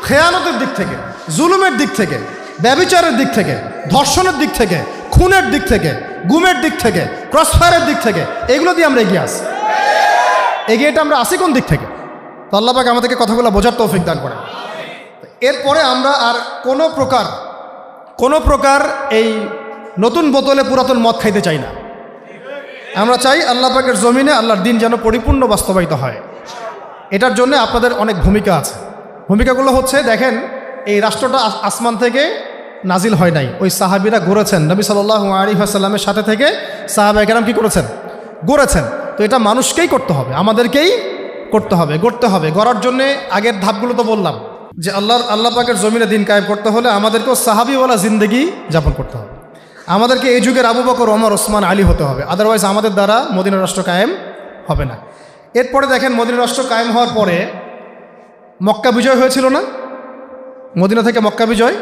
খেয়ানতের দিক থেকে, জুলুমের দিক থেকে, ব্যভিচারের দিক থেকে, ধর্ষণের দিক থেকে, খুনের দিক থেকে, গুমের দিক থেকে, ক্রসফায়ারের দিক থেকে, এগুলো দিয়ে আমরা এগিয়ে আসি। এগিয়েটা আমরা আসি কোন দিক থেকে? তো আল্লাহ পাক আমাদেরকে কথাগুলো বোঝার তৌফিক দান করেন। এরপরে আমরা আর কোনো প্রকার এই নতুন বোতলে পুরাতন মদ খাইতে চাই না। আমরা চাই আল্লাহ পাকের জমিনে আল্লাহর দিন যেন পরিপূর্ণ বাস্তবায়িত হয়। এটার জন্য আপনাদের অনেক ভূমিকা আছে। ভূমিকাগুলো হচ্ছে, দেখেন, এই রাষ্ট্রটা আসমান থেকে নাজিল হয় নাই, ওই সাহাবীরা গড়েছেন। নবী সাল্লাল্লাহু আলাইহি ওয়াসাল্লামের সাথে থেকে সাহাবায়ে কেরাম কি করেছেন? গড়েছেন। তো এটা মানুষকেই করতে হবে, আমাদেরকেই করতে হবে, গড়তে হবে। গড়ার জন্যে আগের ধাপগুলো তো বললাম যে আল্লাহ পাকের জমিনে দিন কায়েম করতে হলে আমাদেরকেও সাহাবীওয়ালা জিন্দেগি যাপন করতে হবে। আমাদেরকে এই যুগের আবু বকর, ওমর, ওসমান, আলী হতে হবে। আদারওয়াইজ আমাদের দ্বারা মদিনা রাষ্ট্র কায়েম হবে না। এরপরে দেখেন, মদিনা রাষ্ট্র কায়েম হওয়ার পরে মক্কা বিজয় হয়েছিল না? মদিনা থেকে মক্কা বিজয়,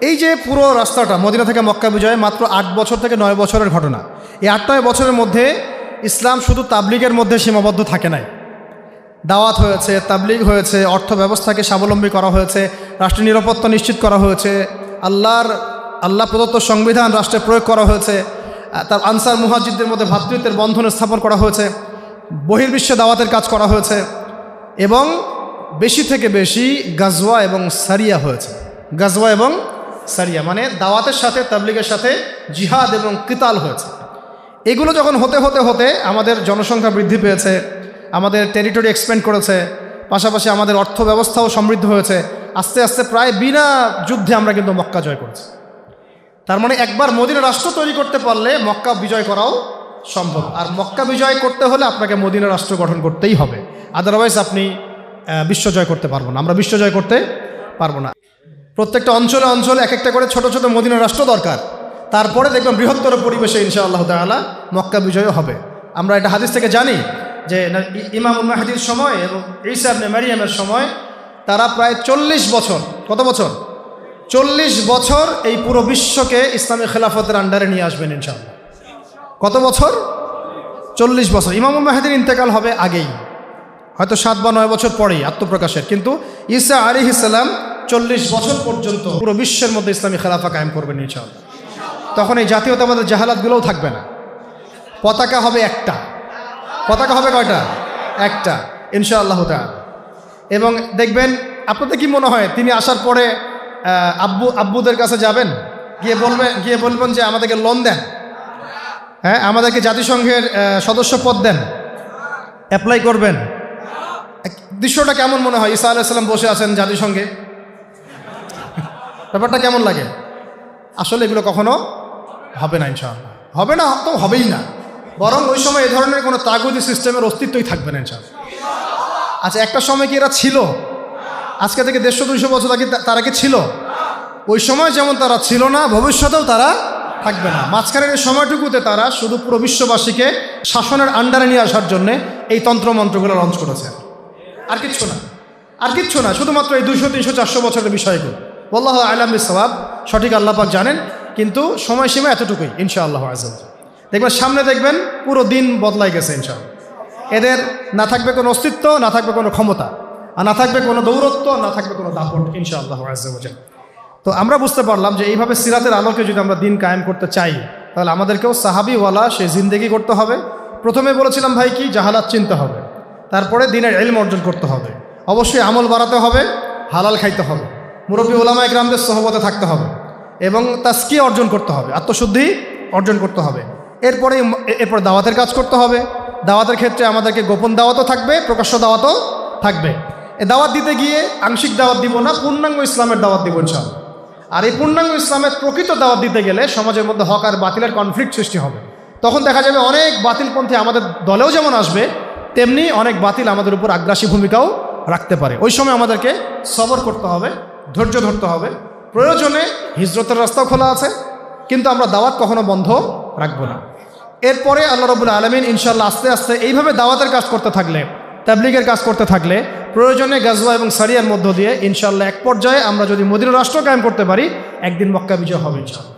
এই যে পুরো রাস্তাটা মদিনা থেকে মক্কা বিজয় মাত্র 8 বছর থেকে 9 বছরের ঘটনা। এই 8-9 বছরের মধ্যে ইসলাম শুধু তাবলিগের মধ্যে সীমাবদ্ধ থাকে নাই। দাওয়াত হয়েছে, তাবলিগ হয়েছে, অর্থ ব্যবস্থাকে স্বাবলম্বী করা হয়েছে, রাষ্ট্রের নিরাপত্তা নিশ্চিত করা হয়েছে, আল্লাহ প্রদত্ত সংবিধান রাষ্ট্রে প্রয়োগ করা হয়েছে, তার আনসার মুহাজিরদের মধ্যে ভ্রাতৃত্বের বন্ধন স্থাপন করা হয়েছে, বহির্বিশ্বে দাওয়াতের কাজ করা হয়েছে, এবং বেশি থেকে বেশি গাজওয়া এবং সারিয়া হয়েছে। গাজওয়া এবং সারিয়া মানে দাওয়াতের সাথে তাবলিগের সাথে জিহাদ এবং কিতাল হয়েছে। এগুলো যখন হতে হতে হতে আমাদের জনসংখ্যা বৃদ্ধি পেয়েছে, আমাদের টেরিটরি এক্সপ্যান্ড করেছে, পাশাপাশি আমাদের অর্থ ব্যবস্থাও সমৃদ্ধ হয়েছে, আস্তে আস্তে প্রায় বিনা যুদ্ধে আমরা কিন্তু মক্কা জয় করেছি। তার মানে একবার মদিনা রাষ্ট্র তৈরি করতে পারলে মক্কা বিজয় করাও সম্ভব। আর মক্কা বিজয় করতে হলে আপনাকে মদিনা রাষ্ট্র গঠন করতেই হবে, আদারওয়াইজ আপনি বিশ্বজয় করতে পারবো না। আমরা বিশ্বজয় করতে পারবো না। প্রত্যেকটা অঞ্চলে অঞ্চলে এক একটা করে ছোট ছোট মদিনা রাষ্ট্র দরকার। তারপরে দেখবেন বৃহত্তর পরিবেশে ইনশাআল্লাহ তাআলা মক্কা বিজয়ও হবে। আমরা এটা হাদিস থেকে জানি যে ইমামুল মাহদির সময় এবং ঈসা ইবনে মারিয়ামের সময় তারা প্রায় 40 বছর, কত বছর? 40 বছর এই পুরো বিশ্বকে ইসলামী খেলাফতের আন্ডারে নিয়ে আসবেন ইনশাআল্লাহ। কত বছর? 40 বছর। ইমামুল মাহদির ইন্তেকাল হবে আগেই, হয়তো 7 বা 9 বছর পরেই আত্মপ্রকাশের, কিন্তু ঈসা আলাইহিস সালাম 40 বছর পর্যন্ত পুরো বিশ্বের মধ্যে ইসলামী খেলাফা কায়েম করবেন ইনশাআল্লাহ। তখন এই জাতীয়তাবাদের জাহালাতগুলোও থাকবে না। পতাকা হবে একটা। পতাকা হবে কয়টা? একটা ইনশাআল্লাহ তাআলা। এবং দেখবেন, আপনাদের কি মনে হয় তিনি আসার পরে আব্বুদের কাছে যাবেন, গিয়ে বলবেন যে আমাদেরকে লোন দেন, হ্যাঁ, আমাদেরকে জাতিসংঘের সদস্য পদ দেন, অ্যাপ্লাই করবেন? দৃশ্যটা কেমন মনে হয়? ঈসা আলাইহিস সালাম বসে আছেন জাতিসংঘে, ব্যাপারটা কেমন লাগে? আসলে এগুলো কখনো হবে না ইনশাআল্লাহ। হবে না তো হবেই না, বরং ওই সময় এই ধরনের কোনো তাগুতি সিস্টেমের অস্তিত্বই থাকবে না ইনশাআল্লাহ। আচ্ছা, একটা সময় কি এরা ছিল? আজকে থেকে 150-200 বছর আগে তারা কি ছিল? ওই সময় যেমন তারা ছিল না, ভবিষ্যতেও তারা থাকবে না। মাঝখানের এই সময়টুকুতে তারা শুধু পুরো বিশ্ববাসীকে শাসনের আন্ডারে নিয়ে আসার জন্যে এই তন্ত্রমন্ত্রগুলো লঞ্চ করেছে। আর কিচ্ছু না, আর কিচ্ছু না, শুধুমাত্র এই 200, 300, 400 বছরের বিষয়গুলো। আল্লাহু আ'লাম বিস-সাওয়াব, সঠিক আল্লাহ পাক জানেন, কিন্তু সময়সীমা এতটুকুই ইনশাআল্লাহ আযজা ওয়া জাল্লা। দেখবেন সামনে দেখবেন পুরো দিন বদলাই গেছে ইনশাআল্লাহ। এদের না থাকবে কোনো অস্তিত্ব, না থাকবে কোনো ক্ষমতা, আর না থাকবে কোনো দৌরত্ব, না থাকবে কোনো দাপট ইনশাআল্লাহ আযজা ওয়া জাল্লা। তো আমরা বুঝতে পারলাম যে এইভাবে সিরাতের আলোকে যদি আমরা দিন কায়েম করতে চাই, তাহলে আমাদেরকেও সাহাবিওয়ালা সেই জিন্দেগি করতে হবে। প্রথমে বলেছিলাম ভাই কি, জাহালাত চিনতে হবে, তারপরে দিনের ইলম অর্জন করতে হবে, অবশ্যই আমল বাড়াতে হবে, হালাল খাইতে হবে, মুরব্বী ওলামা ইকরামদের সোহবতে থাকতে হবে, এবং তাজকিয়া অর্জন করতে হবে, আত্মশুদ্ধি অর্জন করতে হবে। এরপর দাওয়াতের কাজ করতে হবে। দাওয়াতের ক্ষেত্রে আমাদেরকে গোপন দাওয়াতও থাকবে, প্রকাশ্য দাওয়াতও থাকবে। এ দাওয়াত দিতে গিয়ে আংশিক দাওয়াত দিব না, পূর্ণাঙ্গ ইসলামের দাওয়াত দিব ইনশাআল্লাহ। আর এই পূর্ণাঙ্গ ইসলামের প্রকৃত দাওয়াত দিতে গেলে সমাজের মধ্যে হক আর বাতিলের কনফ্লিক্ট সৃষ্টি হবে। তখন দেখা যাবে অনেক বাতিলপন্থী আমাদের দলেও যেমন আসবে, তেমনি অনেক বাতিল আমাদের উপর আগ্রাসী ভূমিকাও রাখতে পারে। ওই সময় আমাদেরকে সবর করতে হবে, ধৈর্য ধরতে হবে। প্রয়োজনে হিজরতের রাস্তাও খোলা আছে, কিন্তু আমরা দাওয়াত কখনো বন্ধ রাখবো না। এরপরে আল্লাহ রাব্বুল আলামিন ইনশাআল্লাহ আস্তে আস্তে এইভাবে দাওয়াতের কাজ করতে থাকলে, তাবলীগের কাজ করতে থাকলে, প্রয়োজনে গাজওয়া এবং সারিয়ার মধ্য দিয়ে ইনশাআল্লাহ এক পর্যায়ে আমরা যদি মদিনা রাষ্ট্র কায়েম করতে পারি, একদিন মক্কা বিজয় হবে ইনশাআল্লাহ।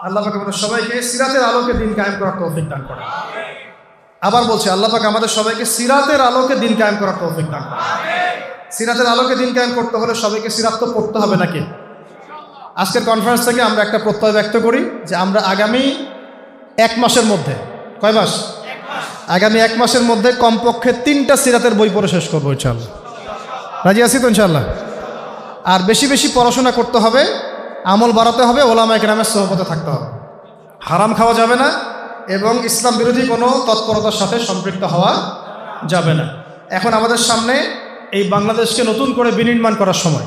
আল্লাহ পাক আমাদের সবাইকে সিরাতের আলোকে দিন কায়েম করার তৌফিক দান করেন। আবার বলছি, আল্লাহ পাক আমাদের সবাইকে সিরাতের আলোকে দিন কায়েম করার তৌফিক দান করেন। সিরাতের আলোকে দিন কায়েম করতে হলে সবাইকে সিরাত তো পড়তে হবে নাকি? আজকের কনফারেন্স থেকে আমরা একটা প্রত্যয় ব্যক্ত করি যে আমরা আগামী 1 মাসের মধ্যে, কয় মাস? আগামী 1 মাসের মধ্যে কমপক্ষে 3টা সিরাতের বই পড়ে শেষ করবো ইনশাআল্লাহ। রাজি আছি তো ইনশাআল্লাহ? আর বেশি বেশি পড়াশোনা করতে হবে, আমল বাড়াতে হবে, ওলামায়ে কেরামের সোহবতে থাকতে হবে, হারাম খাওয়া যাবে না এবং ইসলাম বিরোধী কোনো তৎপরতার সাথে সম্পৃক্ত হওয়া যাবে না। এখন আমাদের সামনে এই বাংলাদেশকে নতুন করে বিনির্মাণ করার সময়,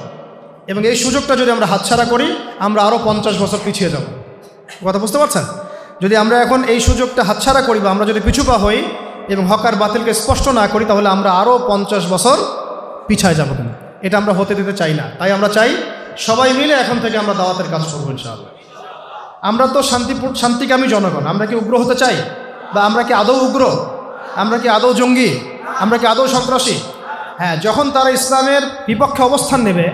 এবং এই সুযোগটা যদি আমরা হাতছাড়া করি আমরা আরও 50 বছর পিছিয়ে যাব। কথা বুঝতে পারছেন? যদি আমরা এখন এই সুযোগটা হাতছাড়া করি বা আমরা যদি পিছুপা হই এবং হক আর বাতিলকে স্পষ্ট না করি, তাহলে আমরা আরও 50 বছর পিছায় যাব। কিন্তু এটা আমরা হতে দিতে চাই না। তাই আমরা চাই সবাই মিলে এখন থেকে আমরা দাওয়াতের কাজ করবো ইনশাআল্লাহ। আমরা তো শান্তিকামী জনগণ। আমরা কি উগ্র হতে চাই? বা আমরা কি আদৌ উগ্র? আমরা কি আদৌ জঙ্গি? আমরা কি আদৌ সন্ত্রাসী? হ্যাঁ, যখন তারা ইসলামের বিপক্ষে অবস্থান নেবে,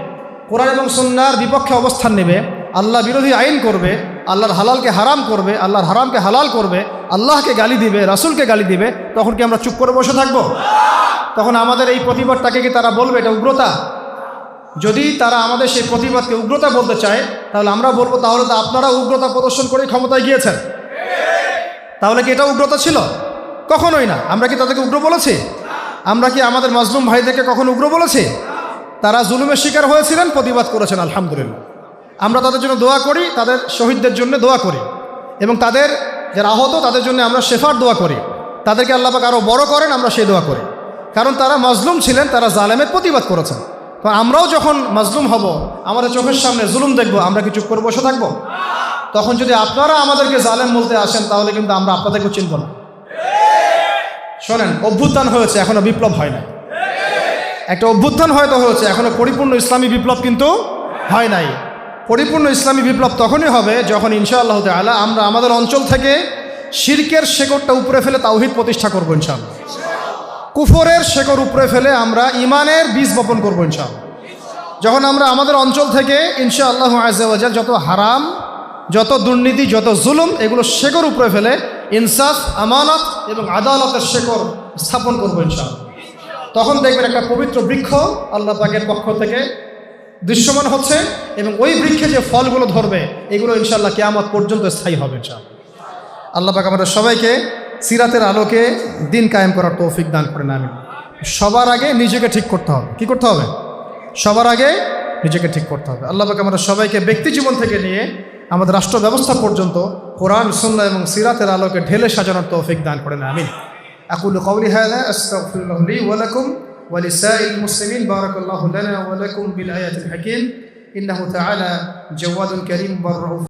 কোরআন এবং সুন্নাহর বিপক্ষে অবস্থান নেবে, আল্লাহ বিরোধী আইন করবে, আল্লাহর হালালকে হারাম করবে, আল্লাহর হারামকে হালাল করবে, আল্লাহকে গালি দিবে, রাসূলকে গালি দিবে, তখন কি আমরা চুপ করে বসে থাকবো? তখন আমাদের এই প্রতিবাদটাকে কি তারা বলবে এটা উগ্রতা? যদি তারা আমাদের সেই প্রতিবাদকে উগ্রতা বলতে চায়, তাহলে আমরা বলবো তাহলে তো আপনারা উগ্রতা প্রদর্শন করে ক্ষমতায় গিয়েছেন। তাহলে কি এটা উগ্রতা ছিল? কখনোই না। আমরা কি তাদেরকে উগ্র বলেছি? আমরা কি আমাদের মাজলুম ভাইদেরকে কখনো উগ্র বলেছি? তারা জুলুমের শিকার হয়েছিলেন, প্রতিবাদ করেছেন, আলহামদুলিল্লাহ। আমরা তাদের জন্য দোয়া করি, তাদের শহীদদের জন্য দোয়া করি, এবং তাদের যারা আহত তাদের জন্য আমরা শেফার দোয়া করি। তাদেরকে আল্লাহ পাক আরও বড় করেন, আমরা সেই দোয়া করি। কারণ তারা মাজলুম ছিলেন, তারা জালেমের প্রতিবাদ করেছেন। তো আমরাও যখন মাজলুম হব, আমাদের চোখের সামনে জুলুম দেখব, আমরা কি চুপ করে বসে থাকবো? তখন যদি আপনারা আমাদেরকে জালেম বলতে আসেন, তাহলে কিন্তু আমরা আপনাদেরকে চিনব না। শোনেন, অভ্যুত্থান হয়েছে, এখনো বিপ্লব হয় না। একটা অভ্যুত্থান হয়তো হয়েছে, এখনো পরিপূর্ণ ইসলামী বিপ্লব কিন্তু হয় নাই। পরিপূর্ণ ইসলামী বিপ্লব তখনই হবে যখন ইনশাআল্লাহ তাআলা আমরা আমাদের অঞ্চল থেকে শিরকের শেকড়টা উপরে ফেলে তাওহীদ প্রতিষ্ঠা করবো ইনশাআল্লাহ। কুফরের শেকড় উপরে ফেলে আমরা ইমানের বীজ বপন করবো ইনশাআল্লাহ। যখন আমরা আমাদের অঞ্চল থেকে ইনশাআল্লাহ আযজা ওয়া জাল যত হারাম, যত দুর্নীতি, যত জুলুম, এগুলো শেকড় উপরে ফেলে ইনসাফ, আমানত এবং আদালতের শেকড় স্থাপন করবো ইনশাআল্লাহ। তখন দেখবেন একটা পবিত্র বৃক্ষ আল্লাহ পাকের পক্ষ থেকে দৃশ্যমান হচ্ছে, এবং ওই বৃক্ষে যে ফলগুলো ধরবে এগুলো ইনশাআল্লাহ কিয়ামত পর্যন্ত স্থায়ী হবে ইনশাআল্লাহ। আল্লাহ পাক আমাদের সবাইকে সিরাতের আলোকে দিন কায়েম করার তৌফিক দান করেন, আমিন। সবার আগে নিজেকে ঠিক করতে হবে। কি করতে হবে? সবার আগে নিজেকে ঠিক করতে হবে। আল্লাহ পাক আমাদের সবাইকে ব্যক্তি জীবন থেকে নিয়ে আমাদের রাষ্ট্র ব্যবস্থা পর্যন্ত কোরআন, সুন্নাহ এবং সিরাতের আলোকে ঢেলে সাজানোর তৌফিক দান করেন, আমিন। আকুলু কওলি হাযা আস্তাগফিরুল্লাহ লি ওয়া লাকুম ওয়া লিসাইরিল মুসলিমিন। বারাকাল্লাহু লানা ওয়া লাকুম বিল আয়াতিল হাকীম। ইন্নাহু তাআলা জাওয়াদুন কারীম ওয়া রাউফ।